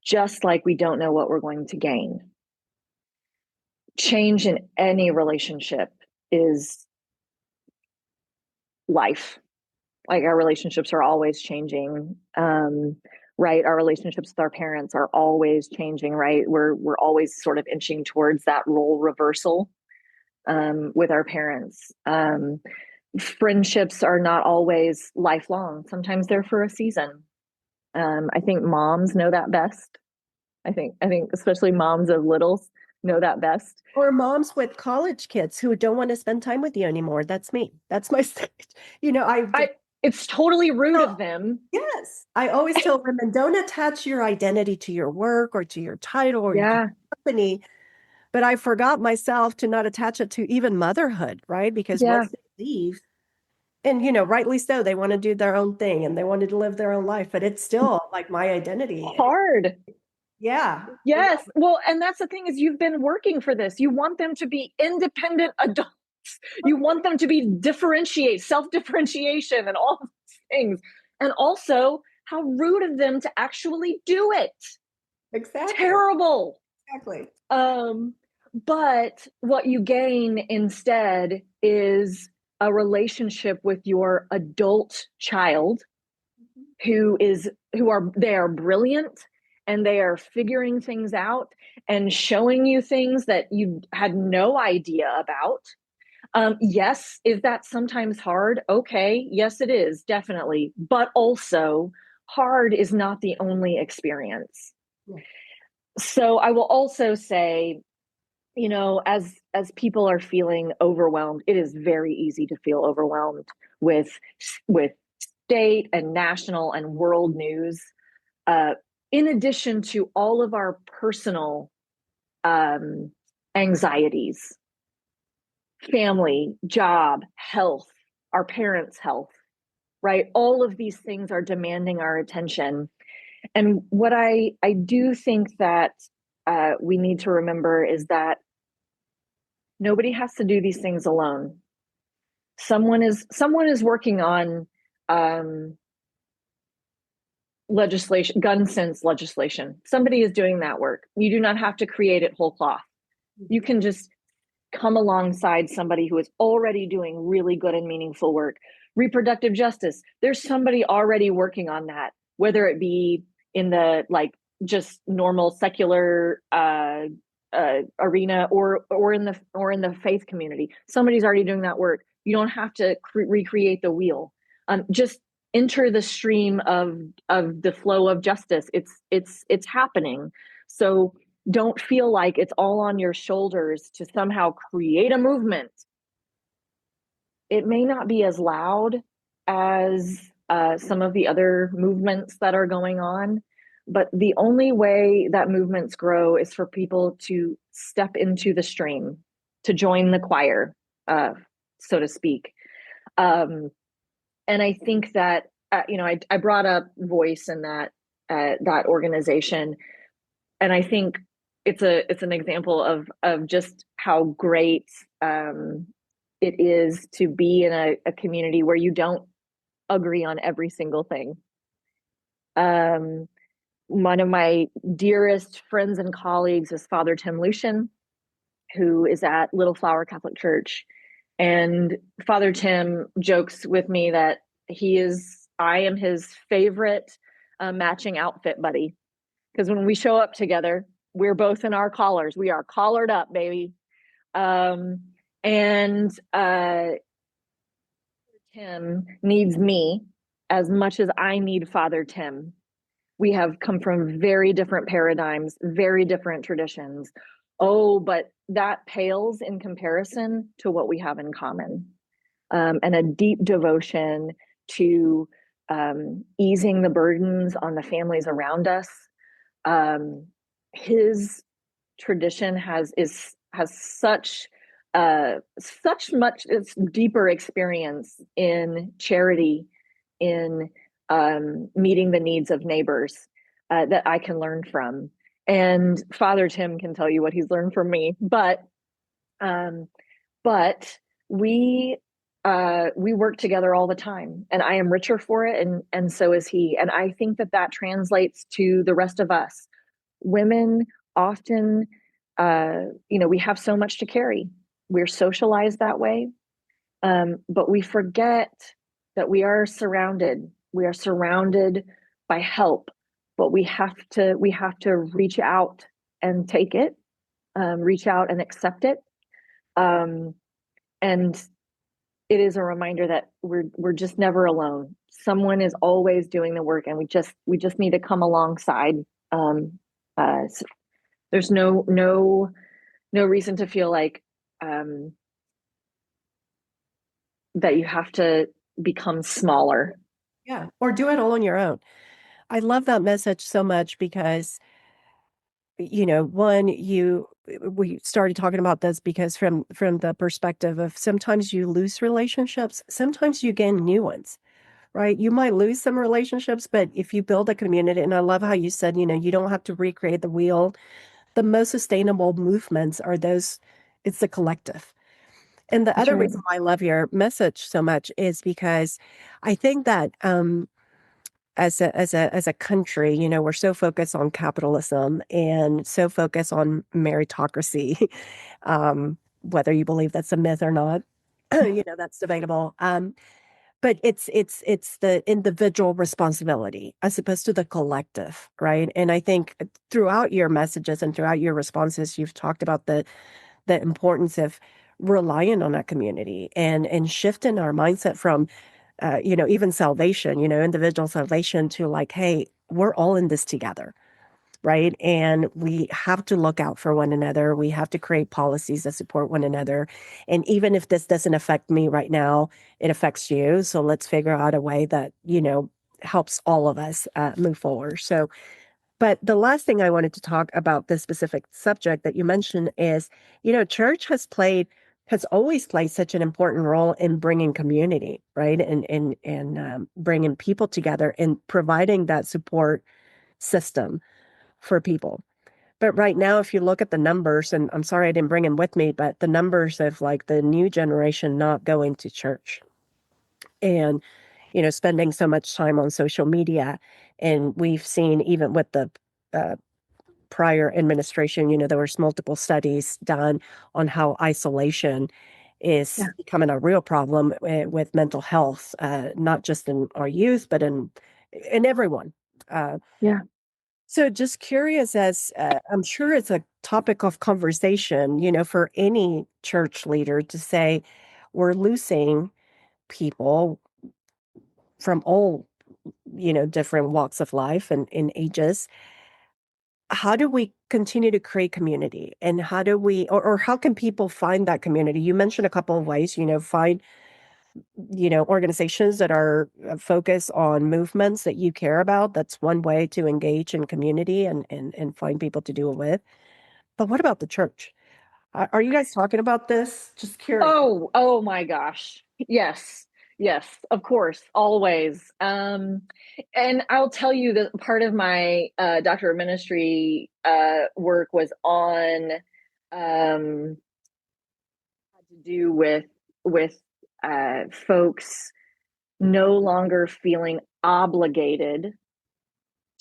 just like we don't know what we're going to gain. Change in any relationship is life. Like our relationships are always changing. Right, our relationships with our parents are always changing, right? We're always sort of inching towards that role reversal with our parents. Friendships are not always lifelong. Sometimes they're for a season. I think moms know that best. I think especially moms of littles know that best. Or moms with college kids who don't want to spend time with you anymore. That's me. That's my stage. I I It's totally rude tell, of them. yes, I always tell women, don't attach your identity to your work or to your title or to your Yeah, company. But I forgot myself to not attach it to even motherhood, right? Because yeah, once they leave, And, rightly so, they want to do their own thing and they wanted to live their own life, but it's still like my identity. Hard. Yeah. Yes. Well, and that's the thing is you've been working for this. You want them to be independent adults. You want them to be self-differentiation and all of these things. And also how rude of them to actually do it. Exactly. Terrible. Exactly. But what you gain instead is a relationship with your adult child they are brilliant and they are figuring things out and showing you things that you had no idea about. Yes, is that sometimes hard? Okay, yes, it is, definitely. But also, hard is not the only experience. Yeah. So I will also say, as people are feeling overwhelmed, it is very easy to feel overwhelmed with with state and national and world news, uh, in addition to all of our personal anxieties, family, job, health, our parents' health, right? All of these things are demanding our attention. And what I do think that we need to remember is that nobody has to do these things alone. Someone is working on um, legislation, gun sense legislation. Somebody is doing that work. You do not have to create it whole cloth. You can just come alongside somebody who is already doing really good and meaningful work. Reproductive justice, there's somebody already working on that, whether it be in the like just normal secular arena or in the faith community. Somebody's already doing that work. You don't have to recreate the wheel. Just enter the stream of the flow of justice. It's happening. So don't feel like it's all on your shoulders to somehow create a movement. It may not be as loud as some of the other movements that are going on, but the only way that movements grow is for people to step into the stream, to join the choir, so to speak. And I think that I brought up voice in that organization, and I think it's an example of just how great it is to be in a community where you don't agree on every single thing. Um, One of my dearest friends and colleagues is Father Tim Lucian, who is at Little Flower Catholic Church. And Father Tim jokes with me that I am his favorite matching outfit buddy. Because when we show up together, we're both in our collars. We are collared up, baby. And Tim needs me as much as I need Father Tim. We have come from very different paradigms, very different traditions. Oh, but that pales in comparison to what we have in common, and a deep devotion to easing the burdens on the families around us. His tradition has such much it's deeper experience in charity, in meeting the needs of neighbors, that I can learn from. And Father Tim can tell you what he's learned from me, um, but we work together all the time, and I am richer for it, and so is he. And I think that translates to the rest of us. Women often, we have so much to carry. We're socialized that way, but we forget that we are surrounded by help, but we have to reach out and take it, reach out and accept it. And it is a reminder that we're just never alone. Someone is always doing the work, and we just need to come alongside. So there's no reason to feel like that you have to become smaller. Yeah. Or do it all on your own. I love that message so much because one, we started talking about this because from the perspective of sometimes you lose relationships, sometimes you gain new ones, right? You might lose some relationships, but if you build a community, and I love how you said, you don't have to recreate the wheel. The most sustainable movements are those, it's the collective. And the That's other right. reason why I love your message so much is because I think that as a country, we're so focused on capitalism and so focused on meritocracy. Whether you believe that's a myth or not, that's debatable. But it's the individual responsibility as opposed to the collective, right? And I think throughout your messages and throughout your responses, you've talked about the importance of relying on that community and shifting our mindset from even salvation, individual salvation to like, hey, we're all in this together, right? And we have to look out for one another. We have to create policies that support one another. And even if this doesn't affect me right now, it affects you. So let's figure out a way that, helps all of us move forward. So, but the last thing I wanted to talk about this specific subject that you mentioned is, church has always played such an important role in bringing community, right? And bringing people together and providing that support system for people. But right now, if you look at the numbers, and I'm sorry I didn't bring them with me, but the numbers of like the new generation not going to church and, spending so much time on social media. And we've seen even with the uh, prior administration, there was multiple studies done on how isolation is Yeah. becoming a real problem with mental health, not just in our youth, but in everyone. Uh, Yeah. so just curious, as I'm sure it's a topic of conversation, for any church leader to say, we're losing people from all, different walks of life and ages. How do we continue to create community, and how do we or how can people find that community? You mentioned a couple of ways, find, organizations that are focused on movements that you care about. That's one way to engage in community and find people to do it with. But what about the church? Are you guys talking about this? Just curious. Oh my gosh. Yes. Yes, of course, always. And I'll tell you that part of my doctor of ministry work was on had to do with folks no longer feeling obligated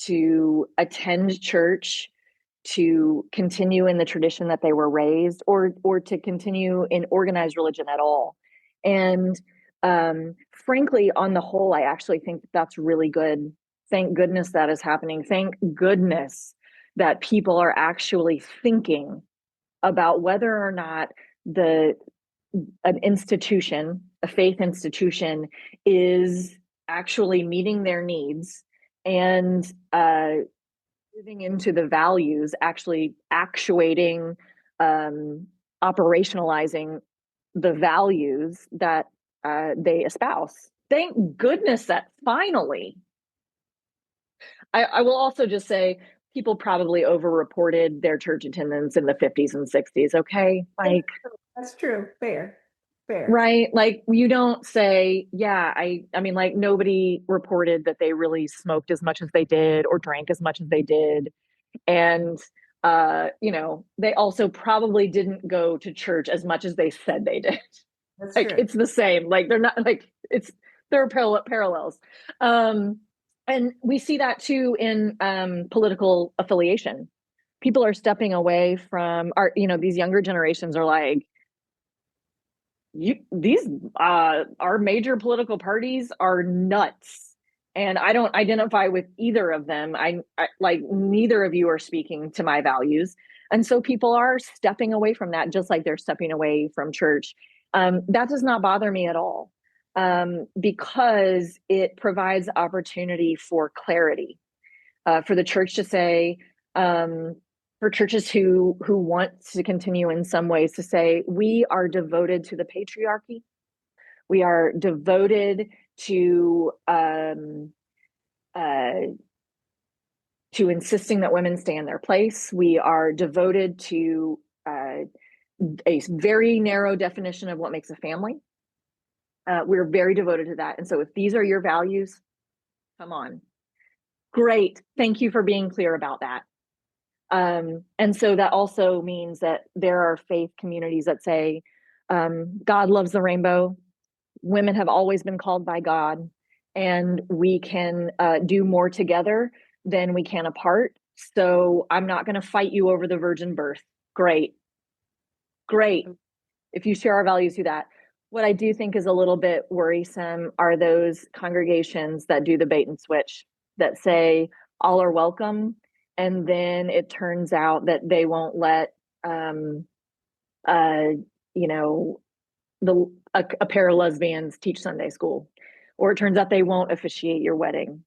to attend church, to continue in the tradition that they were raised, or to continue in organized religion at all. And frankly, on the whole, I actually think that's really good. Thank goodness that is happening. Thank goodness that people are actually thinking about whether or not the an institution, a faith institution, is actually meeting their needs and moving into the values, actually actuating, operationalizing the values that they espouse. Thank goodness that finally. I will also just say people probably overreported their church attendance in the 50s and 60s. Okay. That's true. Fair. Fair. Right. Like you don't say, yeah, I mean, like nobody reported that they really smoked as much as they did or drank as much as they did. And they also probably didn't go to church as much as they said they did. That's Like true. it's the same. Like they're not like it's there are parallels. Um and we see that too in political affiliation. People are stepping away from these younger generations are like, these our major political parties are nuts, and I don't identify with either of them. I like neither of you are speaking to my values, and so people are stepping away from that, just like they're stepping away from church. That does not bother me at all, because it provides opportunity for clarity, for the church to say, for churches who want to continue in some ways to say, we are devoted to the patriarchy. We are devoted to to insisting that women stay in their place. We are devoted to a very narrow definition of what makes a family. We're very devoted to that. And so if these are your values, come on. Great. Thank you for being clear about that. And so that also means that there are faith communities that say, God loves the rainbow. Women have always been called by God, and we can do more together than we can apart. So I'm not going to fight you over the virgin birth. Great. Great. If you share our values, do that. What I do think is a little bit worrisome are those congregations that do the bait and switch, that say all are welcome, and then it turns out that they won't let you know, a pair of lesbians teach Sunday school, or it turns out they won't officiate your wedding.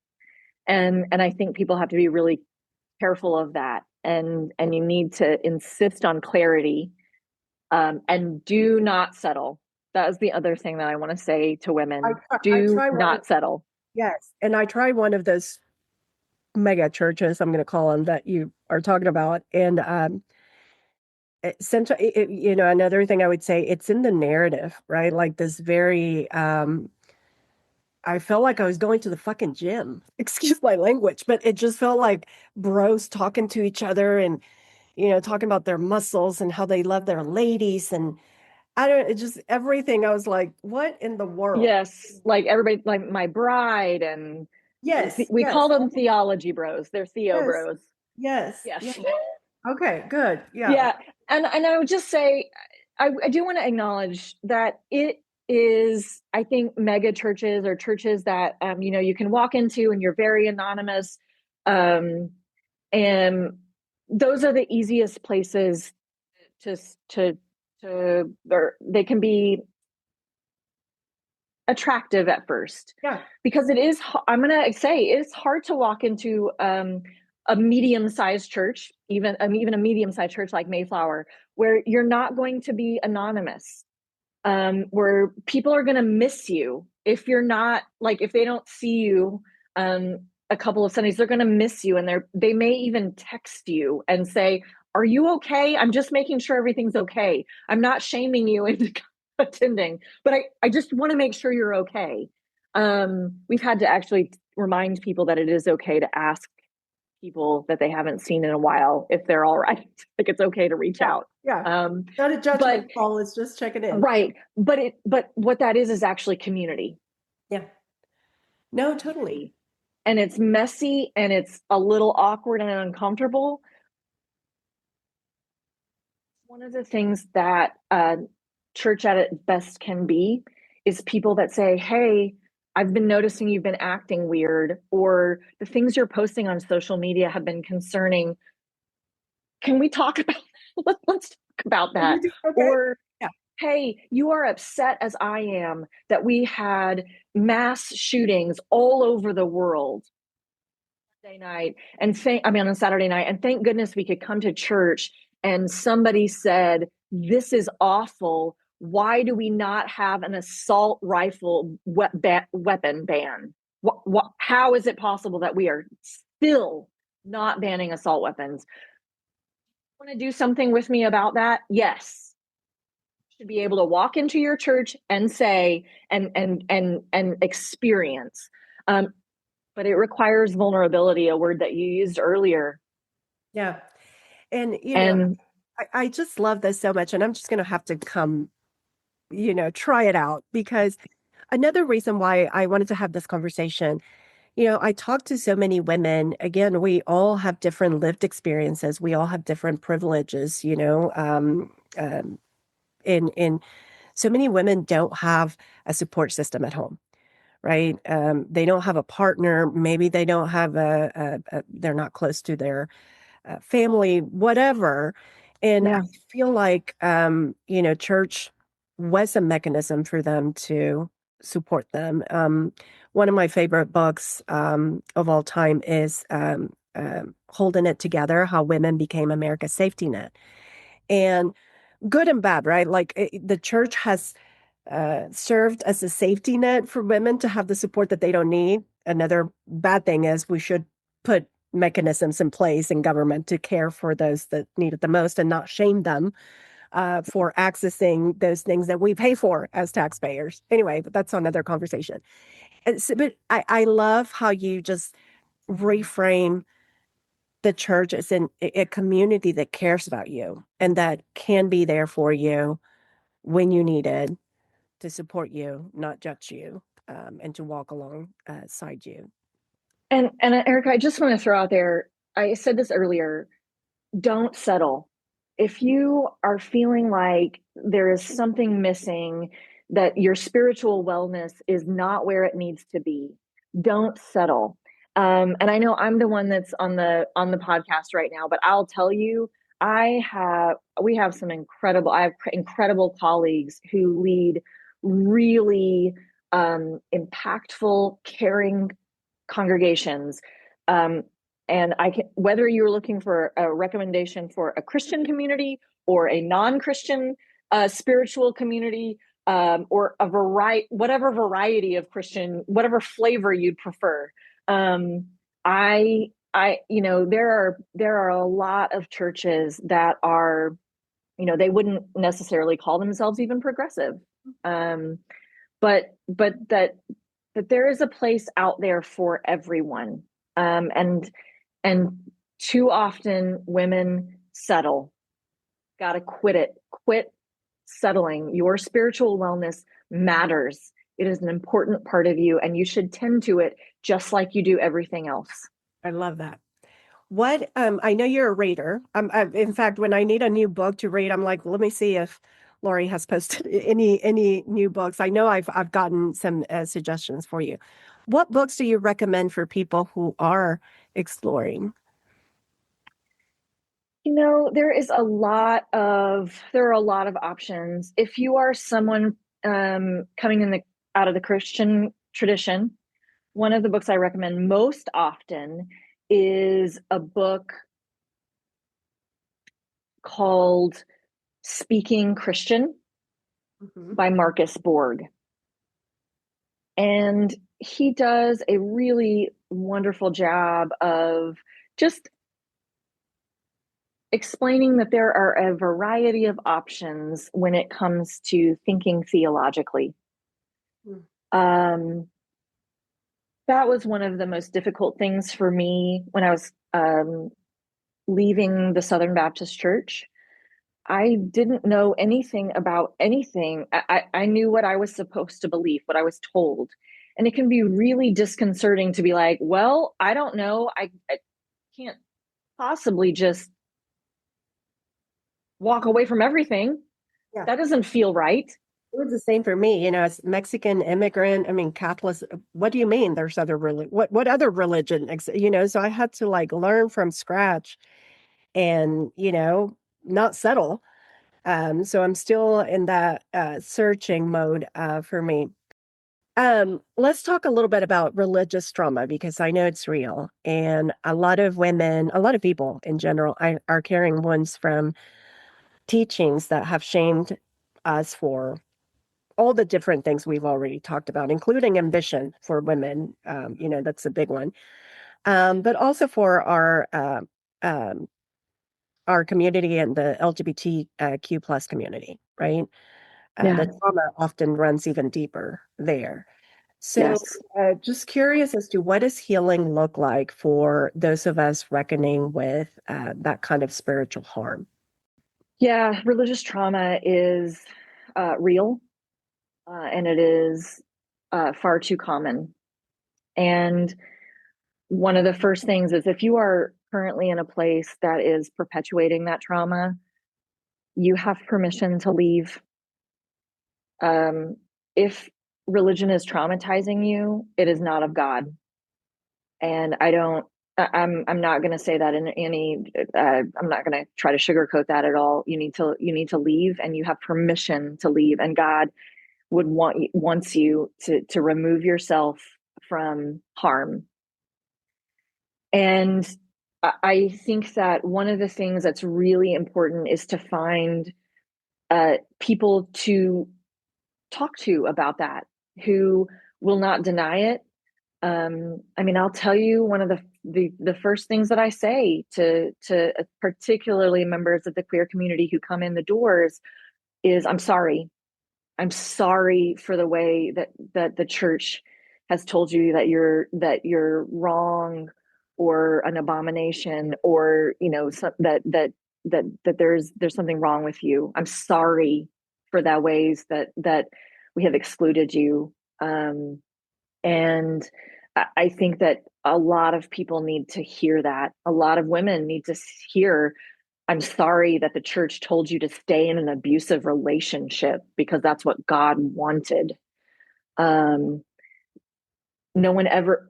And I think people have to be really careful of that, and you need to insist on clarity, and do not settle. That is the other thing that I want to say to women. I Do try not settle. yes. And I try one of those mega churches, I'm going to call them, that you are talking about. And another thing I would say, it's in the narrative, right? Like this very, I felt like I was going to the fucking gym. Excuse my language, but it just felt like bros talking to each other and, talking about their muscles and how they love their ladies. And I don't, it just everything. I was like, what in the world? Yes, like everybody, like my bride, and Yes, we call yes, them theology bros. They're Theo yes, bros. yes, yes. Yes. Okay, good. Yeah. Yeah. And I would just say, I do want to acknowledge that it is, I think, mega churches or churches that, you can walk into and you're very anonymous. Um, and those are the easiest places to, to, or they can be attractive at first, Yeah. because I'm going to say it's hard to walk into a medium-sized church, even a medium-sized church like Mayflower, where you're not going to be anonymous, where people are going to miss you if you're not, like, if they don't see you a couple of Sundays, they're going to miss you, and they may even text you and say, are you okay? I'm just making sure everything's okay. I'm not shaming you into attending, but I just want to make sure you're okay. We've had to actually remind people that it is okay to ask people that they haven't seen in a while if they're all right. Like, it's okay to reach out. Yeah. Not a But judgment call, it's just checking in. right, but what that is actually community. Yeah. No, totally. And it's messy and it's a little awkward and uncomfortable. One of the things that church at its best can be is people that say, hey, I've been noticing you've been acting weird, or the things you're posting on social media have been concerning. Can we talk about let's talk about that? Okay. Or, Yeah. hey, you are upset as I am that we had mass shootings all over the world Sunday night, on Saturday night, and thank goodness we could come to church and somebody said, this is awful. Why do we not have an assault rifle weapon ban? How is it possible that we are still not banning assault weapons? Want to do something with me about that? Yes. You should be able to walk into your church and say and experience. But it requires vulnerability, a word that you used earlier. Yeah. And, And I just love this so much. And I'm just going to have to come, try it out, because another reason why I wanted to have this conversation, I talk to so many women. Again, we all have different lived experiences. We all have different privileges, and so many women don't have a support system at home, right? They don't have a partner. Maybe they don't have they're not close to their family, whatever. And I yeah, feel like, church was a mechanism for them to support them. One of my favorite books of all time is Holding It Together, How Women Became America's Safety Net. And good and bad, right? Like the church has served as a safety net for women to have the support that they don't need. Another bad thing is we should put mechanisms in place in government to care for those that need it the most and not shame them for accessing those things that we pay for as taxpayers. Anyway, but that's another conversation. But I love how you just reframe the church as a community that cares about you and that can be there for you when you need it to support you, not judge you, and to walk alongside you. And Erica, I just want to throw out there, I said this earlier, don't settle. If you are feeling like there is something missing, that your spiritual wellness is not where it needs to be, don't settle. And I know I'm the one that's on the podcast right now, but I'll tell you, we have I have incredible colleagues who lead really impactful, caring congregations. Um, and I can, whether you're looking for a recommendation for a Christian community or a non-Christian spiritual community, or a variety, whatever variety of Christian, whatever flavor you'd prefer. Um, there are a lot of churches that are, they wouldn't necessarily call themselves even progressive. But that there is a place out there for everyone. And too often women settle. Got to quit it. Quit settling. Your spiritual wellness matters. It is an important part of you, and you should tend to it just like you do everything else. I love that. What I know you're a reader. In fact, when I need a new book to read, I'm like, let me see if Lori has posted any new books. I know I've gotten some suggestions for you. What books do you recommend for people who are exploring? There are a lot of options. If you are someone coming out of the Christian tradition, one of the books I recommend most often is a book called Speaking Christian by Marcus Borg. And he does a really wonderful job of just explaining that there are a variety of options when it comes to thinking theologically. That was one of the most difficult things for me when I was leaving the Southern Baptist Church. I didn't know anything about anything. I knew what I was supposed to believe, what I was told. And it can be really disconcerting to be like, well, I don't know. I can't possibly just walk away from everything. Yeah. That doesn't feel right. It was the same for me, as Mexican immigrant. I mean, Catholics. What do you mean? There's other religion? What other religion? So I had to like learn from scratch, and not settle. So I'm still in that searching mode for me. Let's talk a little bit about religious trauma because I know it's real, and a lot of women, a lot of people in general, are carrying wounds from teachings that have shamed us for all the different things we've already talked about, including ambition for women. That's a big one. But also for our community and the LGBTQ plus community, right? Yeah. The trauma often runs even deeper there. So, Yes. just curious as to what does healing look like for those of us reckoning with that kind of spiritual harm? Yeah. Religious trauma is real, and it is far too common. And one of the first things is if you are currently in a place that is perpetuating that trauma, you have permission to leave. If religion is traumatizing you, it is not of God. And I'm not going to say that in any, I'm not going to try to sugarcoat that at all. You need to leave, and you have permission to leave. And God wants you to remove yourself from harm. And I think that one of the things that's really important is to find people to talk to about that, who will not deny it, I mean, I'll tell you one of the first things that I say to particularly members of the queer community who come in the doors is, I'm sorry. I'm sorry for the way that the church has told you that you're wrong or an abomination, or that there's something wrong with you. I'm sorry for the ways that we have excluded you. And I think that a lot of people need to hear that. A lot of women need to hear, I'm sorry that the church told you to stay in an abusive relationship because that's what God wanted. Um, no one ever,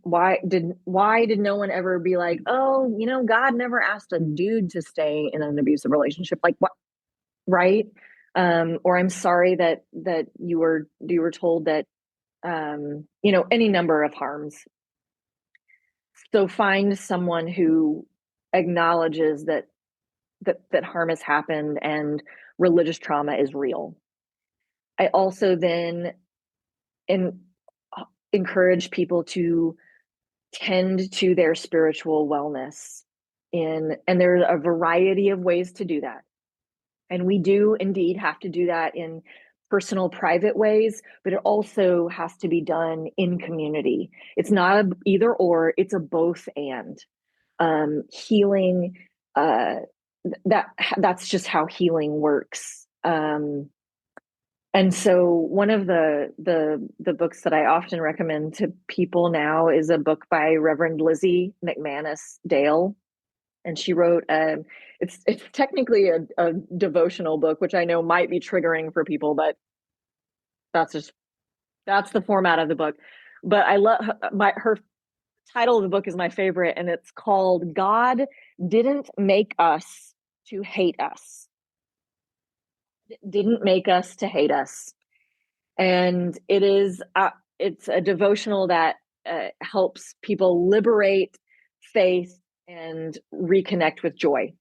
why did no one ever be like, oh, God never asked a dude to stay in an abusive relationship? Like, what? Right? Or I'm sorry that you were told that, any number of harms. So find someone who acknowledges that harm has happened and religious trauma is real. I also then in, encourage people to tend to their spiritual wellness, and there's a variety of ways to do that. And we do indeed have to do that in personal, private ways, but it also has to be done in community. It's not a either or, it's a both and. Healing, uh, that's just how healing works. And so one of the books that I often recommend to people now is a book by Reverend Lizzie McManus Dale, and she wrote it's technically a devotional book, which I know might be triggering for people, but that's just that's the format of the book. But I love her title of the book is my favorite, and it's called "God Didn't Make Us to Hate Us." Didn't make us to hate us. And it's a devotional that helps people liberate faith and reconnect with joy.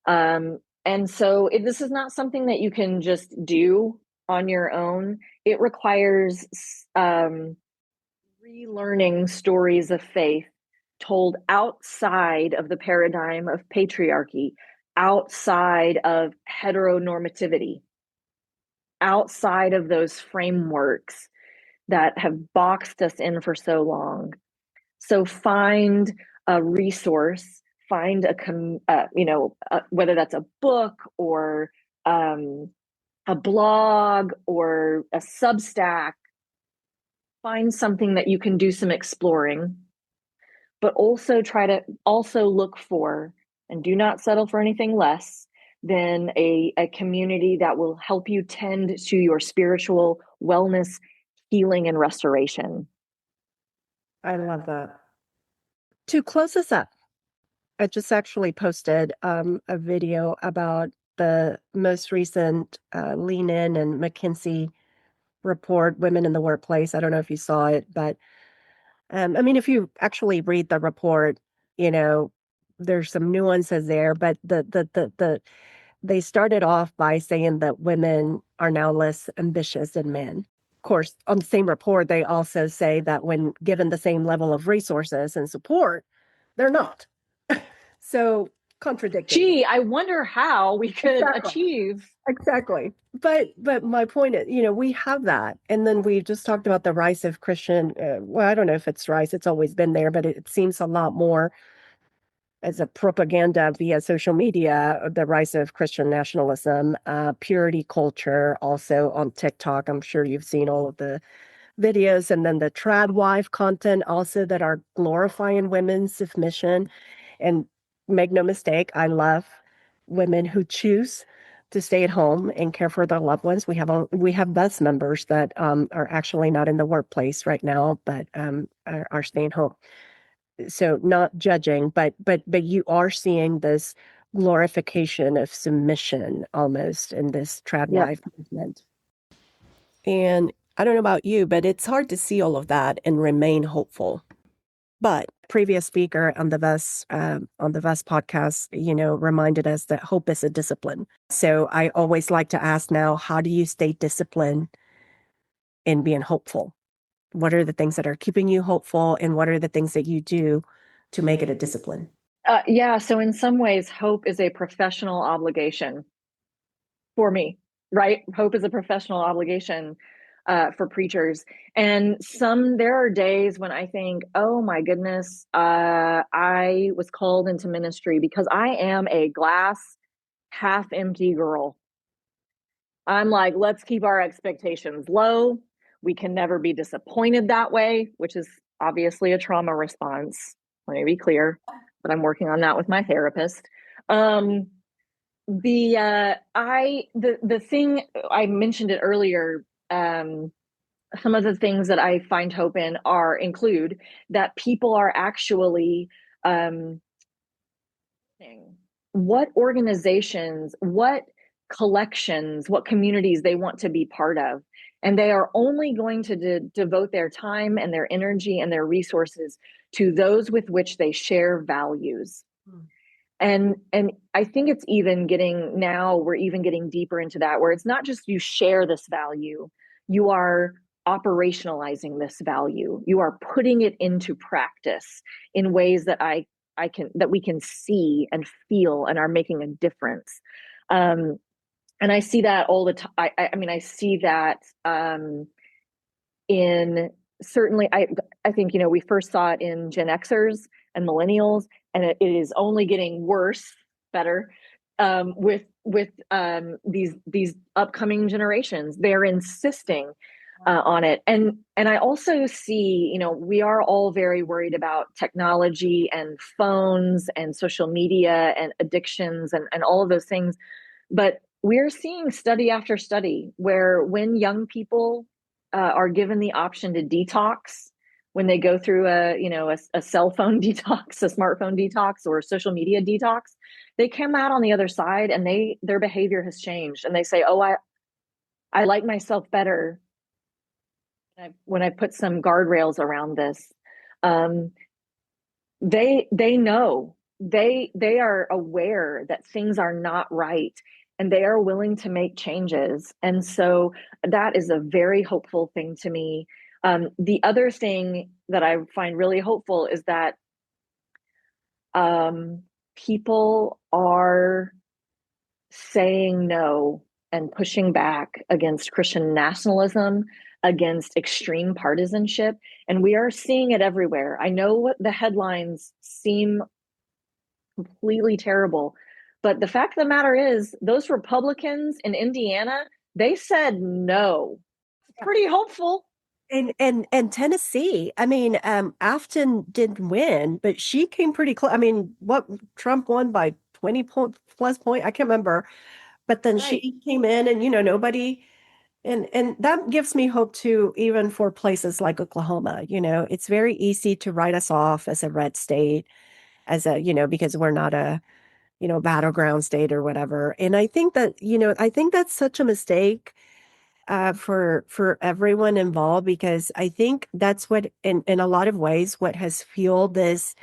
And so this is not something that you can just do on your own. It requires relearning stories of faith told outside of the paradigm of patriarchy, outside of heteronormativity, outside of those frameworks that have boxed us in for so long. So find a resource, find whether that's a book or a blog or a Substack, find something that you can do some exploring, but also try to also look for, and do not settle for anything less than a community that will help you tend to your spiritual wellness, healing, and restoration. I love that. To close this up, I just actually posted a video about the most recent Lean In and McKinsey report, Women in the Workplace. I don't know if you saw it, but I mean, if you actually read the report, you know, there's some nuances there, but they started off by saying that women are now less ambitious than men. Of course, on the same report, they also say that when given the same level of resources and support, they're not. So contradicting. Gee, I wonder how we could achieve. Exactly. But my point is, we have that. And then we just talked about the rise of Christian, well, I don't know if it's rise, it's always been there, but it seems a lot more as a propaganda via social media, the rise of Christian nationalism, purity culture, also on TikTok. I'm sure you've seen all of the videos, and then the trad wife content also that are glorifying women's submission. And make no mistake, I love women who choose to stay at home and care for their loved ones. We have bus members that are actually not in the workplace right now, but are staying home. So not judging, but you are seeing this glorification of submission almost in this trad Yep. wife movement. And I don't know about you, but it's hard to see all of that and remain hopeful. But previous speaker on the VES podcast, reminded us that hope is a discipline. So I always like to ask now, how do you stay disciplined in being hopeful? What are the things that are keeping you hopeful, and what are the things that you do to make it a discipline? Yeah, so in some ways, hope is a professional obligation for me, right? Hope is a professional obligation for preachers. And there are days when I think, oh my goodness, I was called into ministry because I am a glass half empty girl. I'm like, let's keep our expectations low. We can never be disappointed that way, which is obviously a trauma response. Let me be clear, but I'm working on that with my therapist. The thing I mentioned it earlier. Some of the things that I find hope in include that people are actually what organizations, what collections, what communities they want to be part of. And they are only going to devote their time and their energy and their resources to those with which they share values. And I think it's even we're even getting deeper into that, where it's not just you share this value, you are operationalizing this value. You are putting it into practice in ways that that we can see and feel and are making a difference. And I see that all the time. I mean, I see that in certainly, I think, we first saw it in Gen Xers and millennials, and it is only getting better with these upcoming generations. They're insisting on it. And I also see, we are all very worried about technology and phones and social media and addictions and all of those things. But we're seeing study after study where when young people are given the option to detox, when they go through a cell phone detox, a smartphone detox, or a social media detox, they come out on the other side and their behavior has changed. And they say, oh, I like myself better when I put some guardrails around this. They know, they are aware that things are not right, and they are willing to make changes. And so that is a very hopeful thing to me. The other thing that I find really hopeful is that people are saying no and pushing back against Christian nationalism, against extreme partisanship. And we are seeing it everywhere. I know what the headlines seem completely terrible, but the fact of the matter is, those Republicans in Indiana, they said no. Pretty hopeful. And Tennessee, I mean, Afton didn't win, but she came pretty close. I mean, Trump won by 20 plus point. I can't remember, but then she came in, and nobody, and that gives me hope too, even for places like Oklahoma. It's very easy to write us off as a red state, because we're not a battleground state or whatever. And I think that's such a mistake for everyone involved, because I think that's what, in a lot of ways, what has fueled this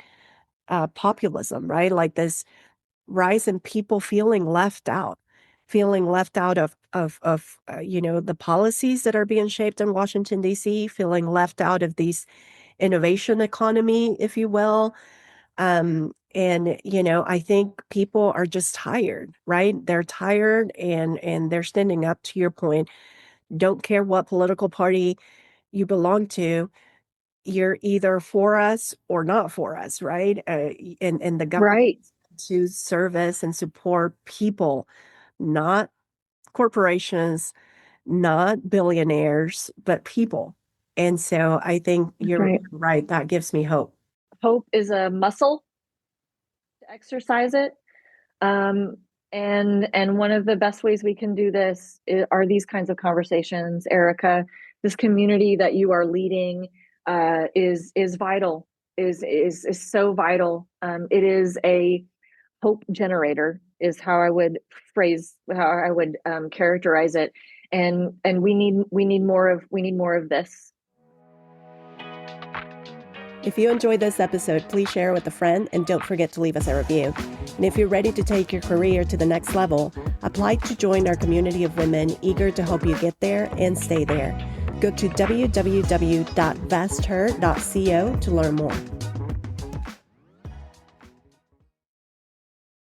populism, right? Like this rise in people feeling left out of the policies that are being shaped in Washington, D.C., feeling left out of these innovation economy, if you will. And I think people are just tired, right? They're tired, and they're standing up, to your point. Don't care what political party you belong to, you're either for us or not for us, right? And the government Right. to service and support people, not corporations, not billionaires, but people. And so I think you're right. That gives me hope. Hope is a muscle, to exercise it. And one of the best ways we can do this are these kinds of conversations, Erica. This community that you are leading is vital, is so vital. It is a hope generator, is how I would characterize it. And we need more of this. If you enjoyed this episode, please share it with a friend, and don't forget to leave us a review. And if you're ready to take your career to the next level, apply to join our community of women eager to help you get there and stay there. Go to www.vesther.co to learn more.